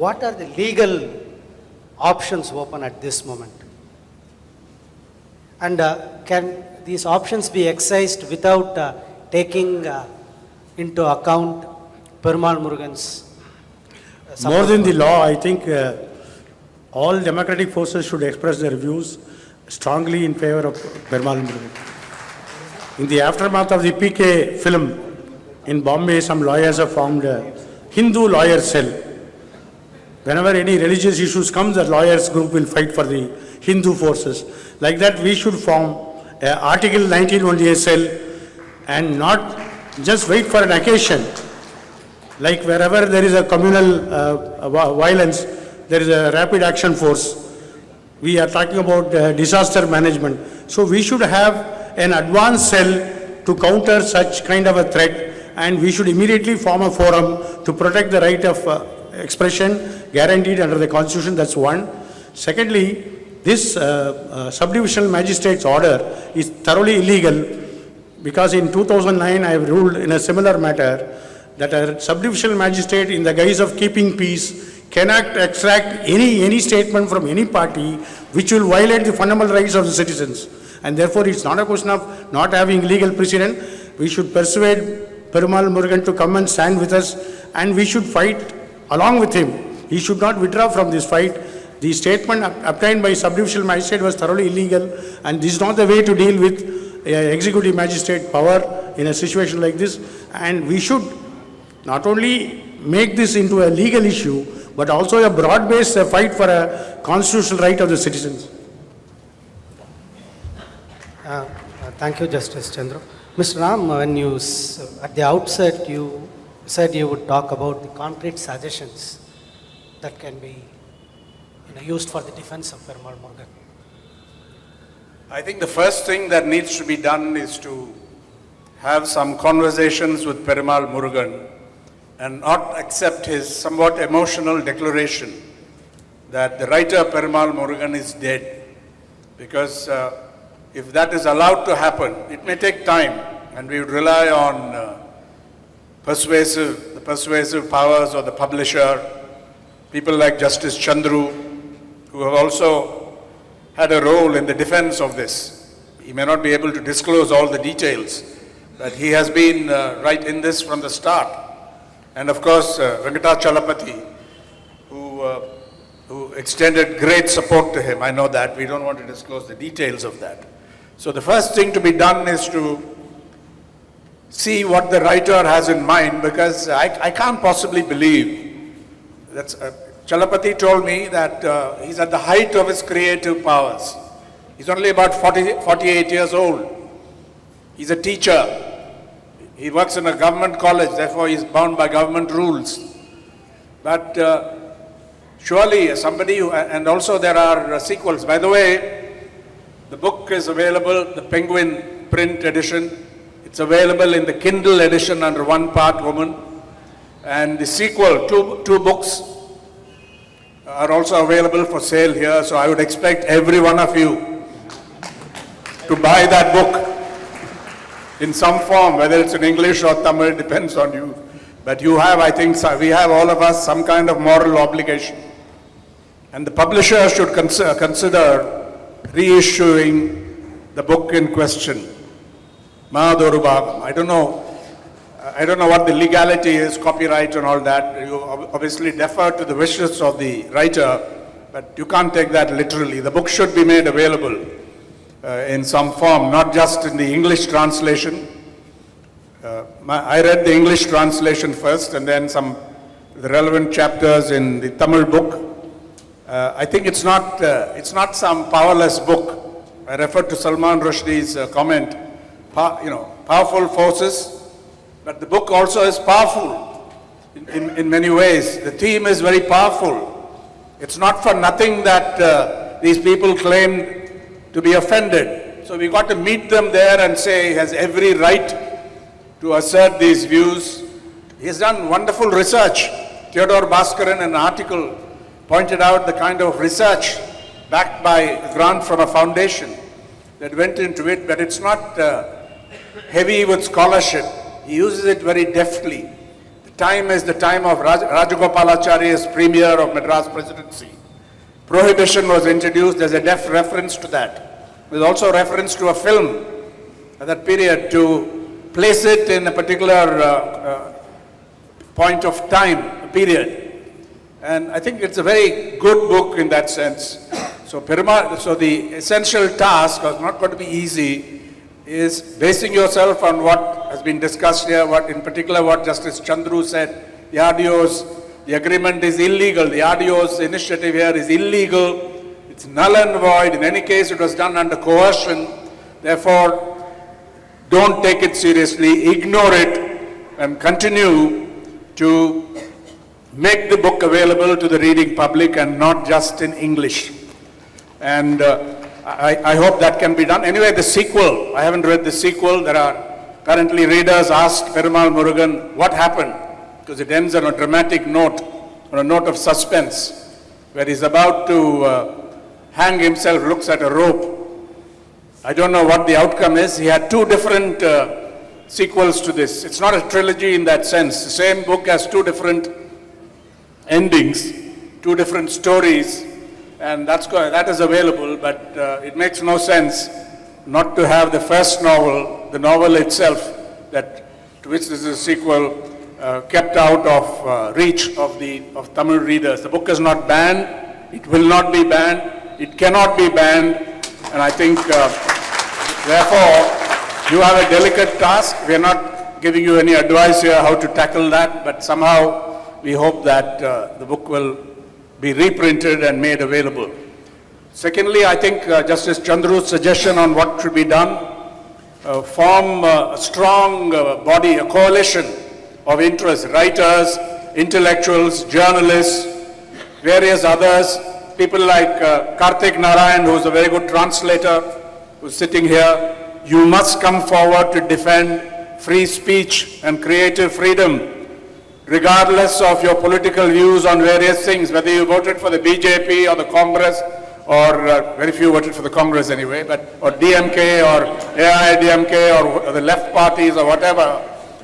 What are the legal options open at this moment? And can these options be excised without taking into account Perumal Murugan's More than the law, I think all democratic forces should express their views strongly in favor of Perumal Murugan. In the aftermath of the PK film in Bombay, some lawyers have formed a Hindu lawyer cell. Whenever any religious issues come, the lawyers group will fight for the Hindu forces. Like that, we should form Article 19 cell and not just wait for an occasion. Like wherever there is a communal violence, there is a rapid action force. We are talking about disaster management. So we should have an advanced cell to counter such kind of a threat, and we should immediately form a forum to protect the right of expression guaranteed under the Constitution. That's one. Secondly, this subdivisional magistrate's order is thoroughly illegal, because in 2009 I have ruled in a similar matter that a subdivisional magistrate, in the guise of keeping peace, cannot extract any statement from any party which will violate the fundamental rights of the citizens. And therefore, it's not a question of not having legal precedent. We should persuade Perumal Murugan to come and stand with us, and we should fight along with him. He should not withdraw from this fight. The statement obtained by subdivisional magistrate was thoroughly illegal, and this is not the way to deal with executive magistrate power in a situation like this. And we should not only make this into a legal issue, but also a broad-based fight for a constitutional right of the citizens. Thank you, Justice Chandru. Mr. Ram, when you, at the outset, you said you would talk about the concrete suggestions that can be used for the defense of Perumal Murugan. I think the first thing that needs to be done is to have some conversations with Perumal Murugan and not accept his somewhat emotional declaration that the writer Perumal Murugan is dead. Because if that is allowed to happen, it may take time, and we would rely on the persuasive powers of the publisher, people like Justice Chandru, who have also had a role in the defense of this. He may not be able to disclose all the details, but he has been right in this from the start. And of course, Venkata Chalapati, who extended great support to him. I know that. We don't want to disclose the details of that. So the first thing to be done is to see what the writer has in mind, because I can't possibly believe that Chalapati told me that he's at the height of his creative powers. He's only about 48 years old. He's a teacher. He works in a government college, therefore he's bound by government rules. But surely somebody who, and also there are sequels. By the way, the book is available, the Penguin print edition. It's available in the Kindle edition under One Part Woman. And the sequel, two books, are also available for sale here. So I would expect every one of you to buy that book in some form, whether it's in English or Tamil, depends on you. But you have, I think, we have all of us some kind of moral obligation. And the publisher should consider reissuing the book in question, Mahadoru Bhagam. I don't know what the legality is, copyright and all that. You obviously defer to the wishes of the writer, but you can't take that literally. The book should be made available in some form, not just in the English translation. I read the English translation first, and then the relevant chapters in the Tamil book. I think it's not some powerless book. I refer to Salman Rushdie's comment. Powerful forces But the book also is powerful in many ways. The theme is very powerful. It's not for nothing that these people claim to be offended. So we got to meet them there and say he has every right to assert these views. He has done wonderful research. Theodore Bhaskaran, in an article, pointed out the kind of research backed by a grant from a foundation that went into it, but it's not heavy with scholarship. He uses it very deftly. The time is the time of Rajagopalacharya's premiere of Madras Presidency. Prohibition was introduced. There's a deft reference to that. There's also reference to a film at that period to place it in a particular point of time, period. And I think it's a very good book in that sense. So the essential task, is not going to be easy, is basing yourself on what has been discussed here, in particular what Justice Chandru said. The agreement is illegal. The RDO's initiative here is illegal. It's null and void. In any case, it was done under coercion. Therefore, don't take it seriously, ignore it, and continue to make the book available to the reading public and not just in English. And I hope that can be done. Anyway, the sequel, I haven't read the sequel. There are currently readers asked Perumal Murugan what happened, because it ends on a dramatic note, on a note of suspense, where he's about to hang himself, looks at a rope. I don't know what the outcome is. He had two different sequels to this. It's not a trilogy in that sense. The same book has two different endings, two different stories, and that is available, but it makes no sense not to have the first novel, the novel itself, to which this is a sequel, kept out of reach of Tamil readers. The book is not banned, it will not be banned, it cannot be banned, and I think, therefore, you have a delicate task. We are not giving you any advice here how to tackle that, but somehow we hope that the book will be reprinted and made available. Secondly, I think Justice Chandru's suggestion on what should be done, form a strong body, a coalition of interests, writers, intellectuals, journalists, various others, people like Karthik Narayan, who's a very good translator, who's sitting here. You must come forward to defend free speech and creative freedom, regardless of your political views on various things, whether you voted for the BJP or the Congress, or very few voted for the Congress anyway, or DMK or AIDMK or the left parties or whatever.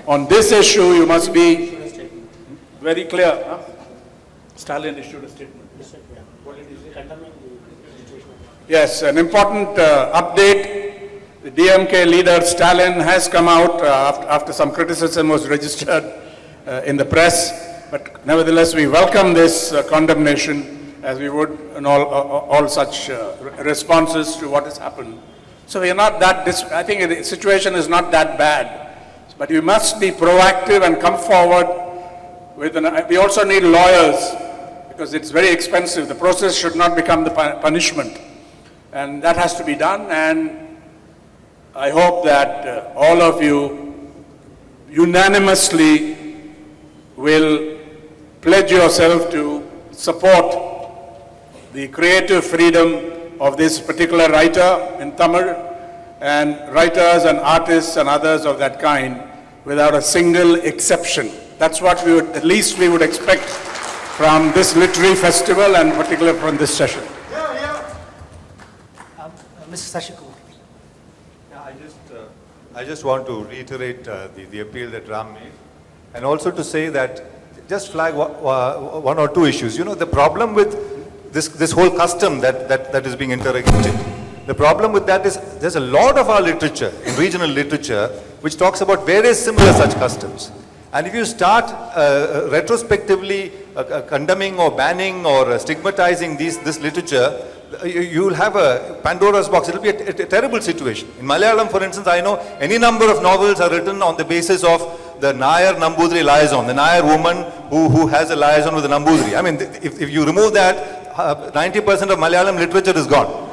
On this issue, you must be very clear. Huh? Stalin issued a statement. Yes, an important update. The DMK leader Stalin has come out after some criticism was registered in the press, but nevertheless we welcome this condemnation, as we would in all such responses to what has happened. So we are not that, I think the situation is not that bad, but you must be proactive and come forward with we also need lawyers, because it's very expensive. The process should not become the punishment, and that has to be done, and I hope that all of you unanimously will pledge yourself to support the creative freedom of this particular writer in Tamil, and writers and artists and others of that kind without a single exception. That's what at least we would expect from this literary festival, and particularly from this session. Mr. Sashikumar. I just want to reiterate the appeal that Ram made, and also to say that, just flag one or two issues. You know, the problem with this whole custom that is being interrogated, the problem with that is there's a lot of our literature, in regional literature, which talks about various similar such customs. And if you start retrospectively condemning or banning or stigmatizing this literature, you'll have a Pandora's box. It'll be a terrible situation. In Malayalam, for instance, I know any number of novels are written on the basis of the Nayar Nambudri liaison, the Nayar woman who has a liaison with the Nambudri. I mean, if you remove that, 90% of Malayalam literature is gone.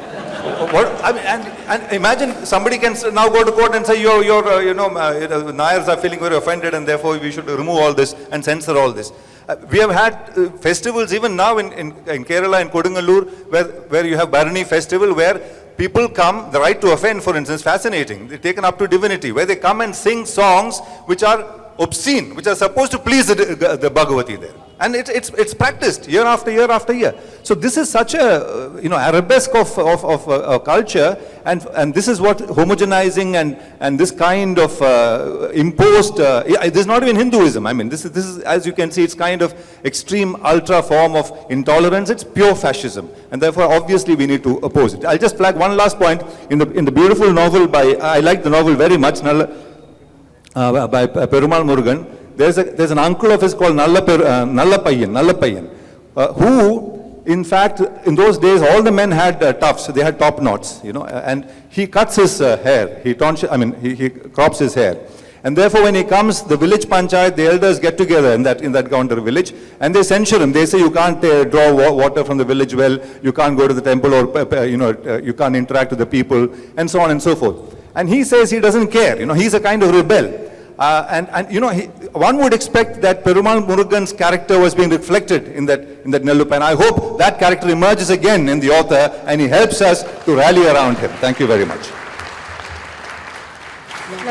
What, I mean, and imagine somebody can now go to court and say Nayars are feeling very offended and therefore we should remove all this and censor all this. We have had festivals even now in Kerala, in Kodungalur, where you have Bharani festival, where people come, the right to offend, for instance, fascinating. They're taken up to divinity, where they come and sing songs which are obscene, which are supposed to please the Bhagavati there. And it's practiced year after year after year. So this is such a arabesque of culture, and this is what homogenizing and this kind of imposed. This is not even Hinduism. I mean, this is as you can see, it's kind of extreme ultra form of intolerance. It's pure fascism, and therefore obviously we need to oppose it. I'll just flag one last point in the beautiful novel I like the novel very much. By Perumal Murugan. There's an uncle of his called Nallapayyan, who, in fact, in those days, all the men had tufts. They had top knots, and he cuts his hair. He crops his hair. And therefore, when he comes, the village panchayat, the elders get together in that Gaundar village, and they censure him. They say, you can't draw water from the village well, you can't go to the temple, or you can't interact with the people, and so on and so forth. And he says he doesn't care. He's a kind of rebel. One would expect that Perumal Murugan's character was being reflected in that Nellupa, and I hope that character emerges again in the author and he helps us to rally around him. Thank you very much.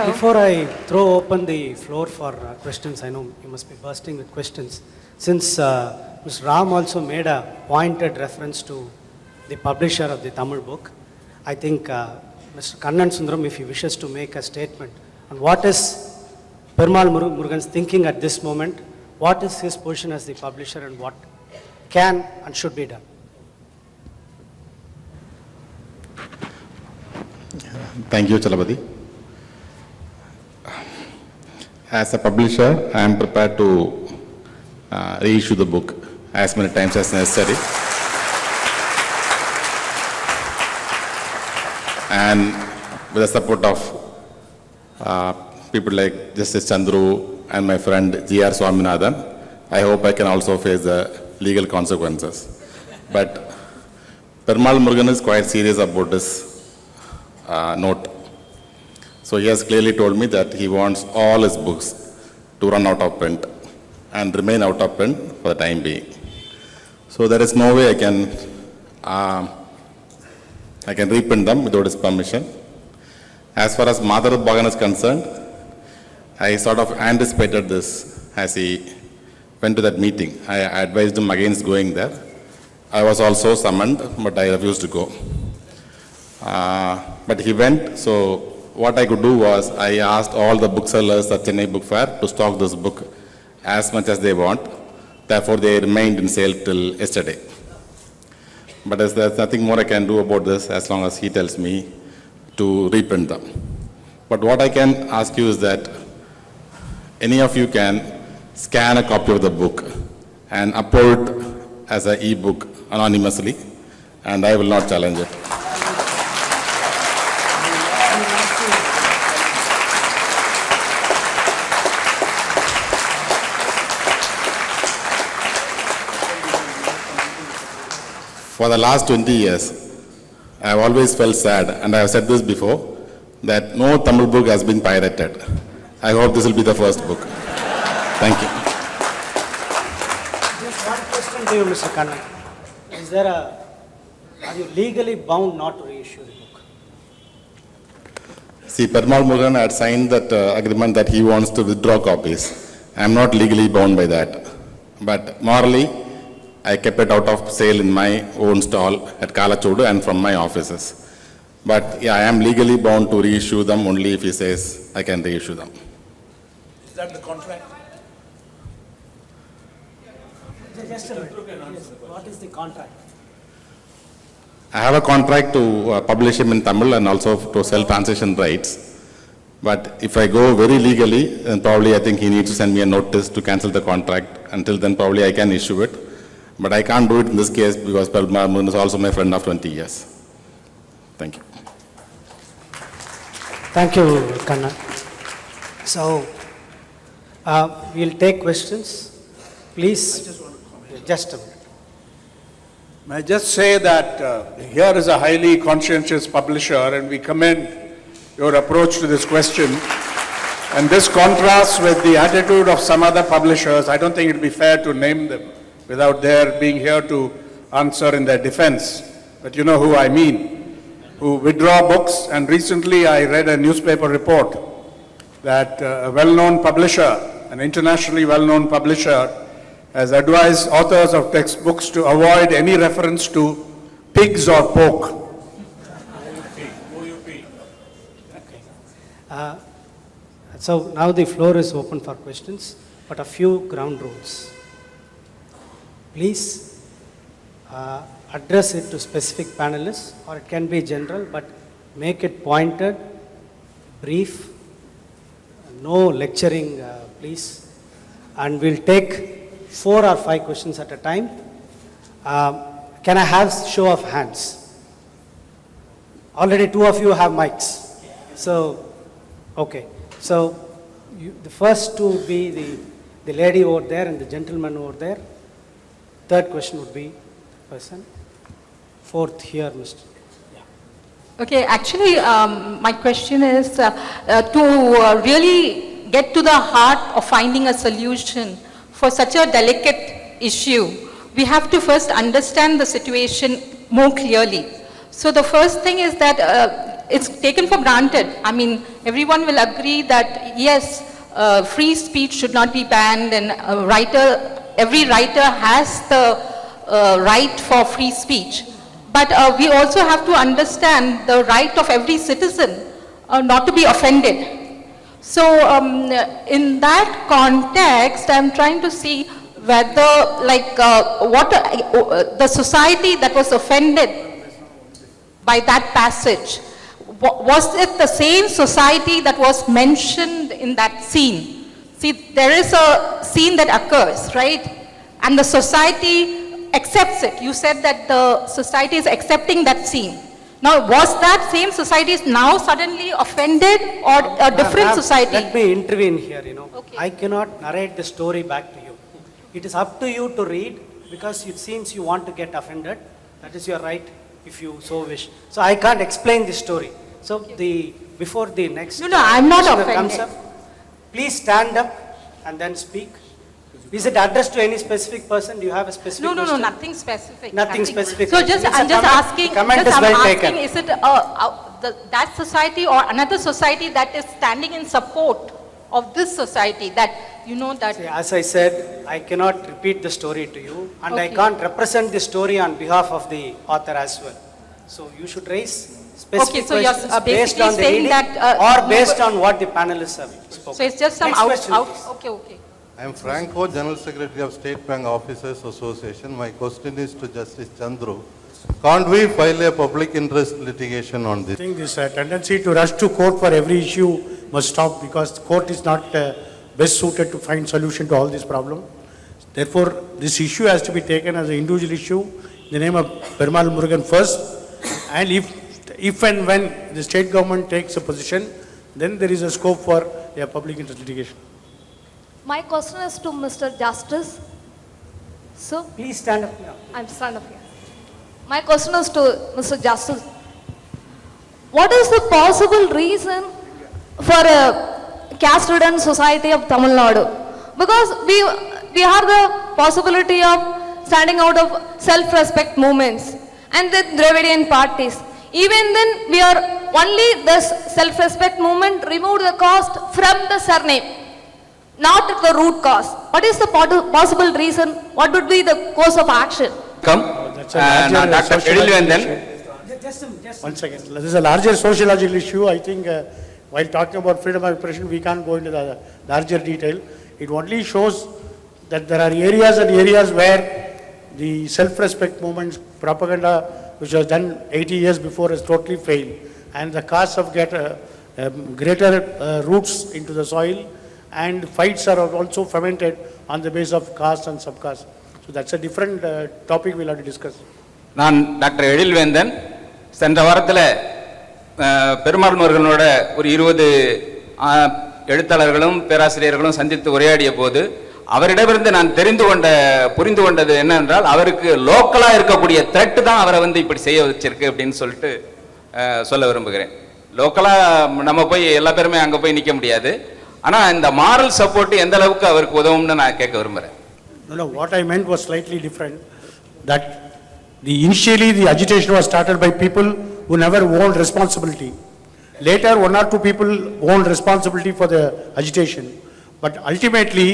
Before I throw open the floor for questions, I know you must be bursting with questions. Since Mr. Ram also made a pointed reference to the publisher of the Tamil book, I think Mr. Kannan Sundaram, if he wishes to make a statement on what is Perumal Murugan's thinking at this moment, what is his position as the publisher and what can and should be done? Thank you, Chalapati. As a publisher, I am prepared to reissue the book as many times as necessary. And with the support of people like Justice Chandru and my friend G.R. Swaminathan, I hope I can also face the legal consequences. But Perumal Murugan is quite serious about this note. So he has clearly told me that he wants all his books to run out of print and remain out of print for the time being. So there is no way I can reprint them without his permission. As far as Madhav Bhagan is concerned, I sort of anticipated this as he went to that meeting. I advised him against going there. I was also summoned, but I refused to go. But he went, so what I could do was I asked all the booksellers at Chennai Book Fair to stock this book as much as they want. Therefore, they remained in sale till yesterday. But there's nothing more I can do about this as long as he tells me to reprint them. But what I can ask you is that any of you can scan a copy of the book and upload as an e-book anonymously, and I will not challenge it. For the last 20 years, I have always felt sad, and I have said this before, that no Tamil book has been pirated. I hope this will be the first book. Thank you. Just one question to you, Mr. Kannan. Are you legally bound not to reissue the book? See, Perumal Murugan had signed that agreement that he wants to withdraw copies. I am not legally bound by that. But morally, I kept it out of sale in my own stall at Kalachodu and from my offices. But yeah, I am legally bound to reissue them only if he says I can reissue them. Is that the contract? Just a minute. Yes. What is the contract? I have a contract to publish him in Tamil and also to sell translation rights. But if I go very legally, then probably I think he needs to send me a notice to cancel the contract. Until then, probably I can issue it. But I can't do it in this case because Perumal Murugan is also my friend of 20 years. Thank you. Thank you, Kannan. So, we'll take questions. Please, just a minute. I just say that here is a highly conscientious publisher, and we commend your approach to this question. And this contrasts with the attitude of some other publishers. I don't think it would be fair to name them without their being here to answer in their defense. But you know who I mean, who withdraw books. And recently I read a newspaper report that a well-known publisher, an internationally well-known publisher, has advised authors of textbooks to avoid any reference to pigs or pork. So now the floor is open for questions, but a few ground rules. Please address it to specific panelists, or it can be general, but make it pointed, brief, no lecturing, please. And we'll take 4 or 5 questions at a time. Can I have show of hands? Already 2 of you have mics. So, okay. So, the first to be the lady over there and the gentleman over there. Third question would be the person. Fourth here, Mr. Okay, actually, my question is to really get to the heart of finding a solution for such a delicate issue. We have to first understand the situation more clearly. So the first thing is that it's taken for granted. I mean, everyone will agree that yes, free speech should not be banned, and every writer has the right for free speech. But we also have to understand the right of every citizen not to be offended. So in that context, I'm trying to see whether the society that was offended by that passage, was it the same society that was mentioned in that scene? See, there is a scene that occurs, right? And the society accepts it. You said that the society is accepting that scene. Now, was that same society now suddenly offended, or a different society? Let me intervene here, Okay. I cannot narrate the story back to you. It is up to you to read, because it seems you want to get offended. That is your right, if you so wish. So I can't explain the story. So before the next No, I'm not questioner offended. comes up, please stand up and then speak. Is it addressed to any specific person? Do you have a specific No, question? nothing specific. Nothing specific. So It's a I'm just comment. asking, Comment is well taken. is it that society or another society that is standing in support of this society that, that... See, as I said, I cannot repeat the story to you, and I Okay. can't represent the story on behalf of the author as well. So you should raise specific Okay, so you're, questions based basically on the saying reading that, or you based were- on what the panelists have spoken. So it's just some Next question, please. Okay. I am Franco, General Secretary of State Bank Officers Association. My question is to Justice Chandru. Can't we file a public interest litigation on I this? think this tendency to rush to court for every issue must stop, because the court is not best suited to find solution to all these problems. Therefore, this issue has to be taken as an individual issue in the name of Perumal Murugan first. And if and when the state government takes a position, then there is a scope for a public interest litigation. My question is to Mr. Justice. So, Please stand up now. I'm stand up here. My question is to Mr. Justice. What is the possible reason for a caste-ridden society of Tamil Nadu? Because we have the possibility of standing out of self-respect movements and the Dravidian parties. Even then, we are only this self-respect movement removed the caste from the surname, not at the root cause. What is the possible reason? What would be the course of action? That's a larger Dr. Peril sociological Just issue. One second. This is a larger sociological issue. I think while talking about freedom of expression, we can't go into the larger detail. It only shows that there are areas and areas where the self-respect movement propaganda, which was done 80 years before, has totally failed. And the castes have get greater roots into the soil, and fights are also fermented on the basis of caste and subcaste. So that's a different topic we'll have to discuss. நான் doctor Ezhilvendhan சென்ற வாரத்தில் பெருமாள் முருகனோட ஒரு 20 எழுத்தாளர்களும் பேராசிரியர்களும் சந்தித்து உரையாடிய போது அவரிடமிருந்து நான் புரிந்து கொண்டது என்னென்றால் அவருக்கு லோக்கலா இருக்கக்கூடிய த்ரெட் தான் அவரை வந்து இப்படி செய்ய வச்சிருக்கு அப்படின்னு சொல்லிட்டு சொல்ல விரும்புகிறேன். லோக்கலா நம்ம போய் எல்லா பேருமே அங்க போய் நிக்க முடியாது. ஆனா இந்த மாரல் சப்போர்ட் எந்த அளவுக்கு அவருக்கு உதவும்னு நான் கேட்க விரும்புறேன். No, what I meant was slightly different. That initially the agitation was started by people who never owned responsibility. Later, one or two people owned responsibility for the agitation. But ultimately,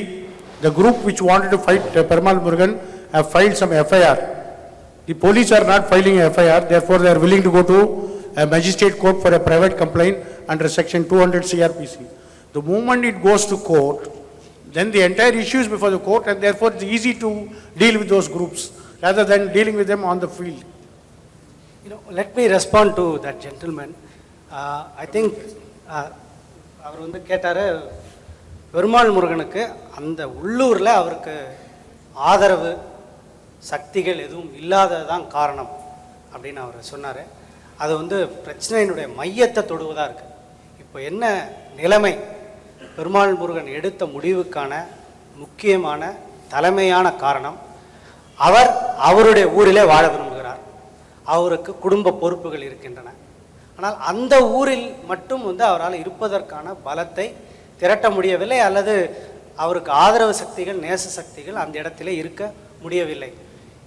the group which wanted to fight Perumal Murugan have filed some FIR. The police are not filing a FIR, therefore they are willing to go to a magistrate court for a private complaint under section 200 CRPC. The moment it goes to court, then the entire issue is before the court, and therefore it's easy to deal with those groups rather than dealing with them on the field. Let me respond to that gentleman. I think அவர் வந்து கேட்டார், பெருமாள் முருகனுக்கு அந்த உள்ளூரில் அவருக்கு ஆதரவு சக்திகள் எதுவும் இல்லாததான் காரணம் அப்படின்னு அவர் சொன்னார். அது வந்து பிரச்சனையினுடைய மையத்தை தொடுவதாக இருக்குது. இப்போ என்ன நிலைமை, பெருமாள் முருகன் எடுத்த முடிவுக்கான முக்கியமான தலைமையான காரணம், அவருடைய ஊரிலே வாழ விரும்புகிறார். அவருக்கு குடும்ப பொறுப்புகள் இருக்கின்றன. ஆனால் அந்த ஊரில் மட்டும் வந்து அவரால் இருப்பதற்கான பலத்தை திரட்ட முடியவில்லை, அல்லது அவருக்கு ஆதரவு சக்திகள், நேச சக்திகள் அந்த இடத்திலே இருக்க முடியவில்லை.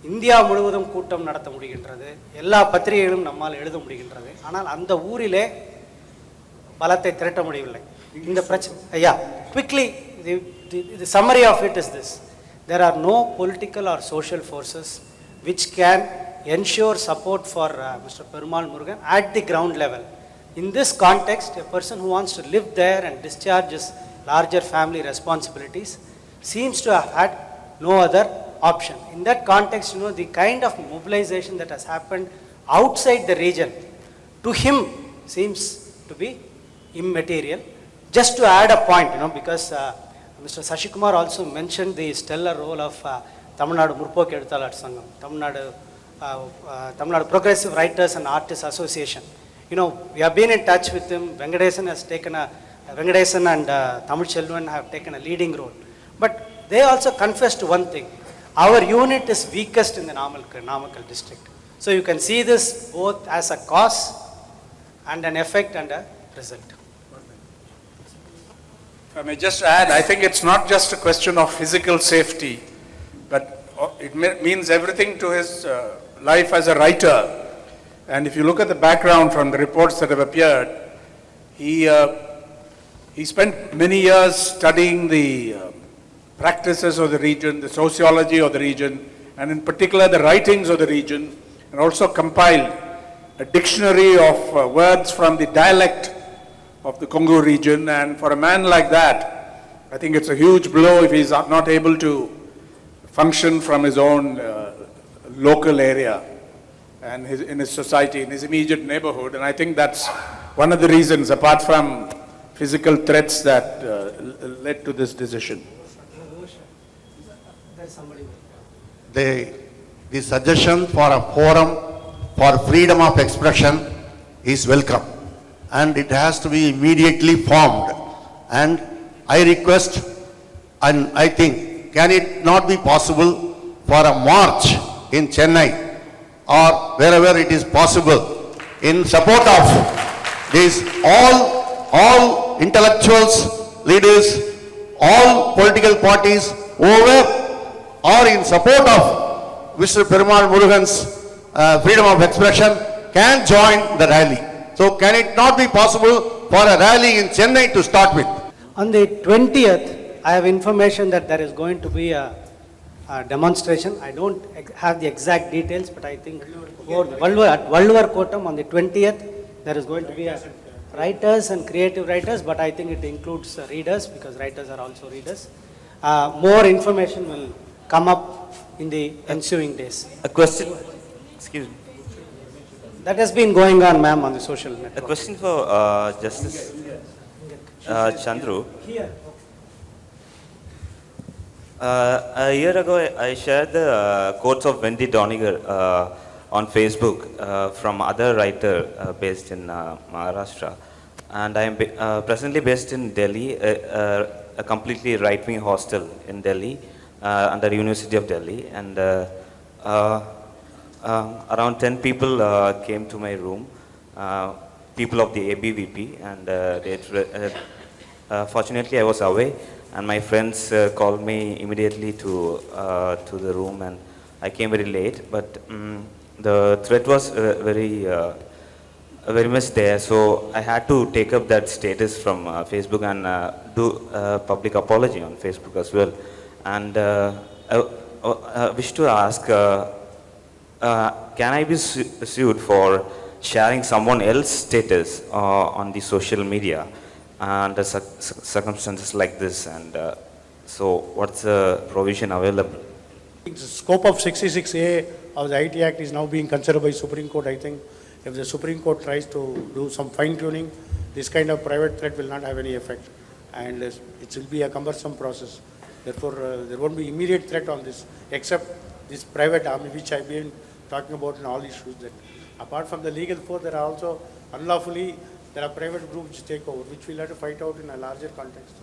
இந்தியா முழுவதும் கூட்டம் நடத்த முடிகின்றது, எல்லா பத்திரிகைகளும் நம்மால் எழுத முடிகின்றது, ஆனால் அந்த ஊரிலே பலத்தை திரட்ட முடியவில்லை. இந்த பிரச்சனை, quickly, the summary of it is this: there are no political or social forces which can ensure support for Mr. Perumal Murugan at the ground level. In this context, a person who wants to live there and discharge his larger family responsibilities seems to have had no other option. In that context, the kind of mobilization that has happened outside the region to him seems to be immaterial. Just to add a point, because Mr. Sashikumar also mentioned the stellar role of Tamil Nadu Murpokku Eduthalar Sangam, Tamil Nadu Progressive Writers and Artists Association. We have been in touch with him. Venkatesan and Tamil Chelvan have taken a leading role. But they also confessed one thing: our unit is weakest in the Namakkal district. So you can see this both as a cause and an effect and a result. If I may just add, I think it's not just a question of physical safety, but it means everything to his life as a writer. And if you look at the background from the reports that have appeared, he spent many years studying the practices of the region, the sociology of the region, and in particular the writings of the region, and also compiled a dictionary of words from the dialect of the Congo region. And for a man like that, I think it's a huge blow if he's not able to function from his own local area and in his society, in his immediate neighborhood. And I think that's one of the reasons, apart from physical threats, that led to this decision. The suggestion for a forum for freedom of expression is welcome, and it has to be immediately formed. And I request, and I think, can it not be possible for a march in Chennai or wherever it is possible in support of these all intellectuals, leaders, all political parties, whoever are in support of Mr. Perumal Murugan's freedom of expression can join the rally. So can it not be possible for a rally in Chennai to start with? On the 20th, I have information that there is going to be a demonstration. I don't have the exact details, but I think at Valluvar Kotam on the 20th, there is going to be writers and creative writers, but I think it includes readers, because writers are also readers. More information will come up in the ensuing days. A question, excuse me. That has been going on, ma'am, on the social network. A question for Justice Chandru. A year ago, I shared the quotes of Wendy Doniger on Facebook from other writer based in Maharashtra, and I am presently based in Delhi. a completely right-wing hostel in Delhi, under University of Delhi, and around 10 people came to my room, people of the ABVP, and fortunately I was away, and my friends called me immediately to the room, and I came very late, but the threat was very much there, so I had to take up that status from Facebook and do a public apology on Facebook as well. And I wish to ask, can I be sued for sharing someone else's status on the social media under circumstances like this? And so what's the provision available? The scope of 66A of the IT Act is now being considered by Supreme Court, I think. If the Supreme Court tries to do some fine-tuning, this kind of private threat will not have any effect, and it will be a cumbersome process. Therefore, there won't be immediate threat on this, except this private army, which I've been talking about in all issues. That apart from the legal force, there are also unlawfully, there are private groups which take over, which we'll have to fight out in a larger context.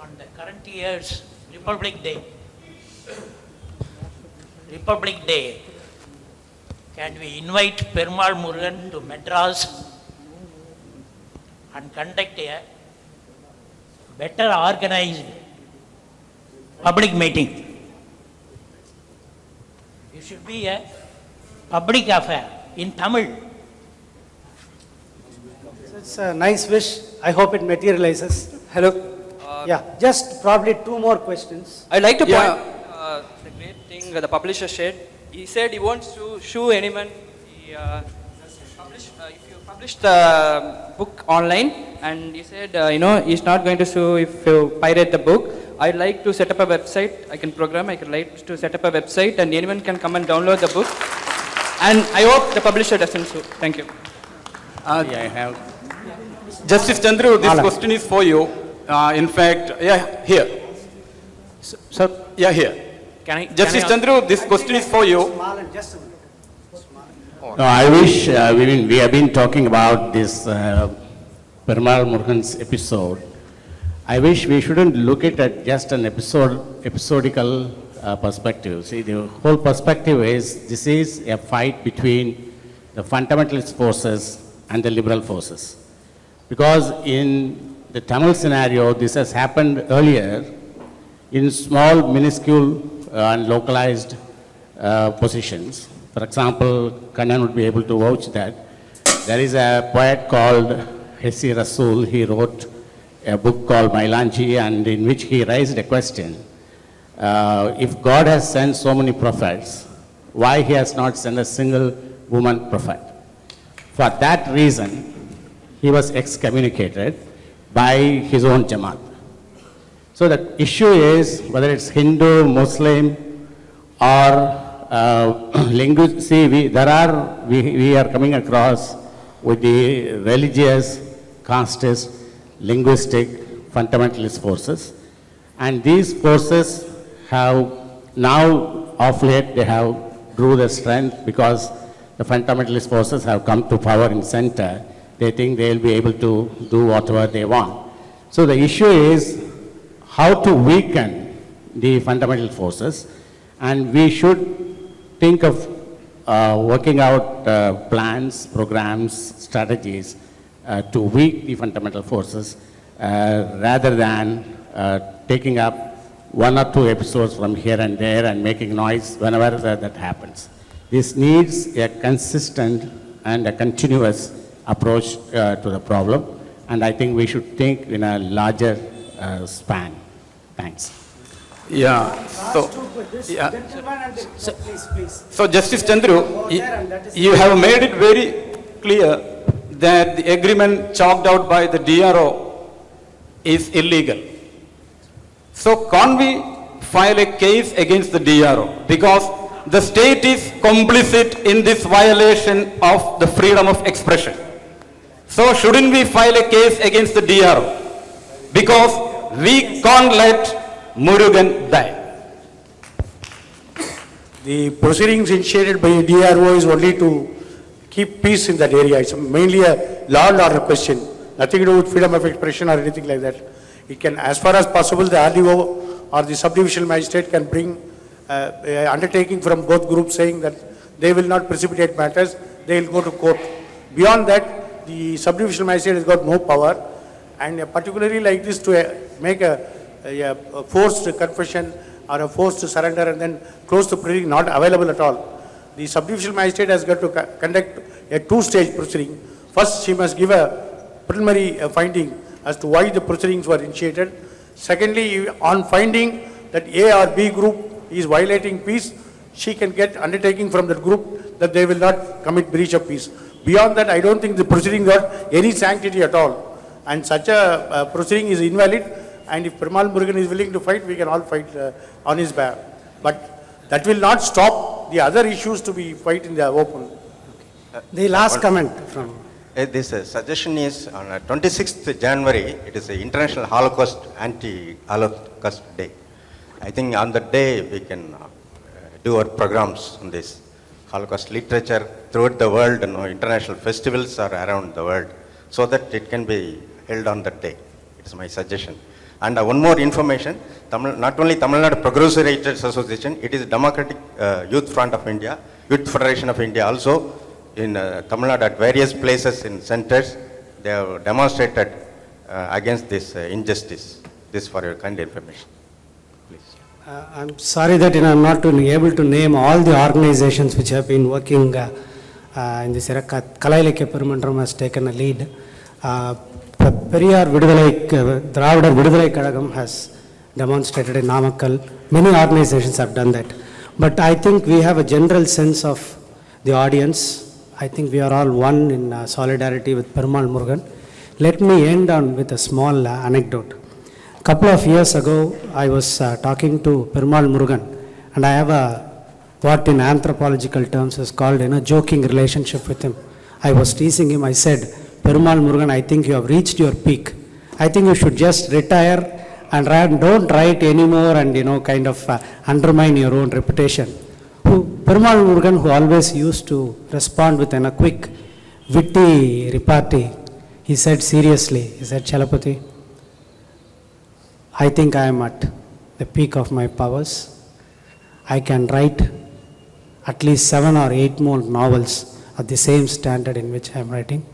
On the current year's Republic Day, can we invite Perumal Murugan to Madras and conduct a better organized public meeting? It should be a public affair in Tamil. It's a nice wish. I hope it materializes. Hello. Yeah, just probably two more questions. I'd like to point the great thing the publisher said. He said he wants to sue anyone. If you publish the book online, and he said, he's not going to sue if you pirate the book. I'd like to set up a website. I can program. I could like to set up a website, and anyone can come and download the book. And I hope the publisher doesn't sue. Thank you. I have. Justice Chandru, this question is for you. In fact, here. So, Here. Justice Chandru, this question is for you. No, I wish, we have been talking about this Perumal Murugan's episode. I wish we shouldn't look at just an episodical perspective. See, the whole perspective is, this is a fight between the fundamentalist forces and the liberal forces. Because in the Tamil scenario, this has happened earlier in small, minuscule and localized positions. For example, Kannan would be able to vouch that. There is a poet called Hesi Rasul. He wrote a book called Mailanji, and in which he raised a question. If God has sent so many prophets, why he has not sent a single woman prophet? For that reason, he was excommunicated by his own Jamaat. So the issue is whether it's Hindu, Muslim, or linguist. See, we are coming across with the religious, casteist, linguistic, fundamentalist forces, and these forces have now, of late, they have drew their strength because the fundamentalist forces have come to power in center. They think they'll be able to do whatever they want. So the issue is how to weaken the fundamental forces, and we should think of working out plans, programs, strategies to weaken the fundamental forces rather than taking up one or two episodes from here and there and making noise whenever that happens. This needs a consistent and a continuous approach to the problem, and I think we should think in a larger span. Thanks. So Justice Chandru, you have made it very clear that the agreement chalked out by the DRO is illegal. So can't we file a case against the DRO? Because the state is complicit in this violation of the freedom of expression. So shouldn't we file a case against the DRO? Because we can't let Murugan die. The proceedings initiated by DRO is only to keep peace in that area. It's mainly a law and order question. nothing to do with freedom of expression or anything like that. It can, as far as possible, the RDO or the subdivisional magistrate can bring undertaking from both groups saying that they will not precipitate matters, they will go to court. Beyond that, the subdivisional magistrate has got no power, and particularly like this to make a forced confession or a forced surrender and then close the proceeding not available at all. The subdivisional magistrate has got to conduct a two-stage proceeding. First, she must give a preliminary finding as to why the proceedings were initiated. Secondly, on finding that A or B group is violating peace, she can get undertaking from that group that they will not commit breach of peace. Beyond that, I don't think the proceeding got any sanctity at all. And such a proceeding is invalid. And if Peril Murugan is willing to fight, we can all fight on his behalf. But that will not stop the other issues to be fight in the open. The last comment from... This suggestion is on 26th January, it is the International Holocaust Anti-Holocaust Day. I think on that day we can do our programs on this Holocaust literature throughout the world, international festivals are around the world, so that it can be held on that day. It's my suggestion. And one more information, not only Tamil Nadu Progressive Writers Association, it is Democratic Youth Front of India, Youth Federation of India also, in Tamil Nadu at various places in centers, they have demonstrated against this injustice. This for your kind information. Please. I'm sorry that I'm not able to name all the organizations which have been working in this area. Kalailakya Perumandram has taken a lead. Periyar Vidudalai, Dravida Vidudalai Kadagam has demonstrated in Namakkal. Many organizations have done that. But I think we have a general sense of the audience. I think we are all one in solidarity with Peril Murugan. Let me end on with a small anecdote. A couple of years ago, I was talking to Peril Murugan, and I have what in anthropological terms is called a joking relationship with him. I was teasing him. I said, Peril Murugan, I think you have reached your peak. I think you should just retire and don't write anymore and kind of undermine your own reputation. Peril Murugan, who always used to respond with a quick, witty repartee, he said seriously, he said, Chalapati, I think I am at the peak of my powers. I can write at least 7 or 8 more novels at the same standard in which I am writing.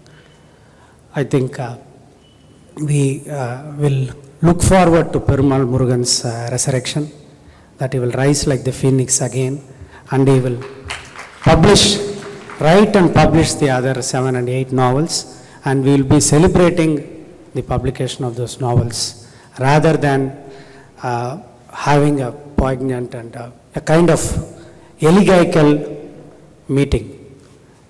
I think we will look forward to Peril Murugan's resurrection, that he will rise like the phoenix again, and he will write and publish the other 7 and 8 novels, and we will be celebrating the publication of those novels rather than having a poignant and a kind of elegiacal meeting.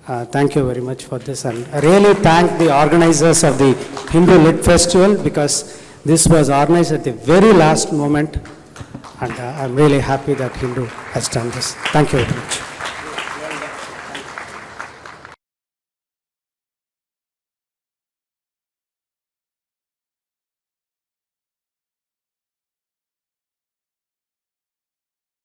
Thank you very much for this, and I really thank the organizers of the Hindu Lit Festival, because this was organized at the very last moment, and I'm really happy that Hindu has done this. Thank you very much.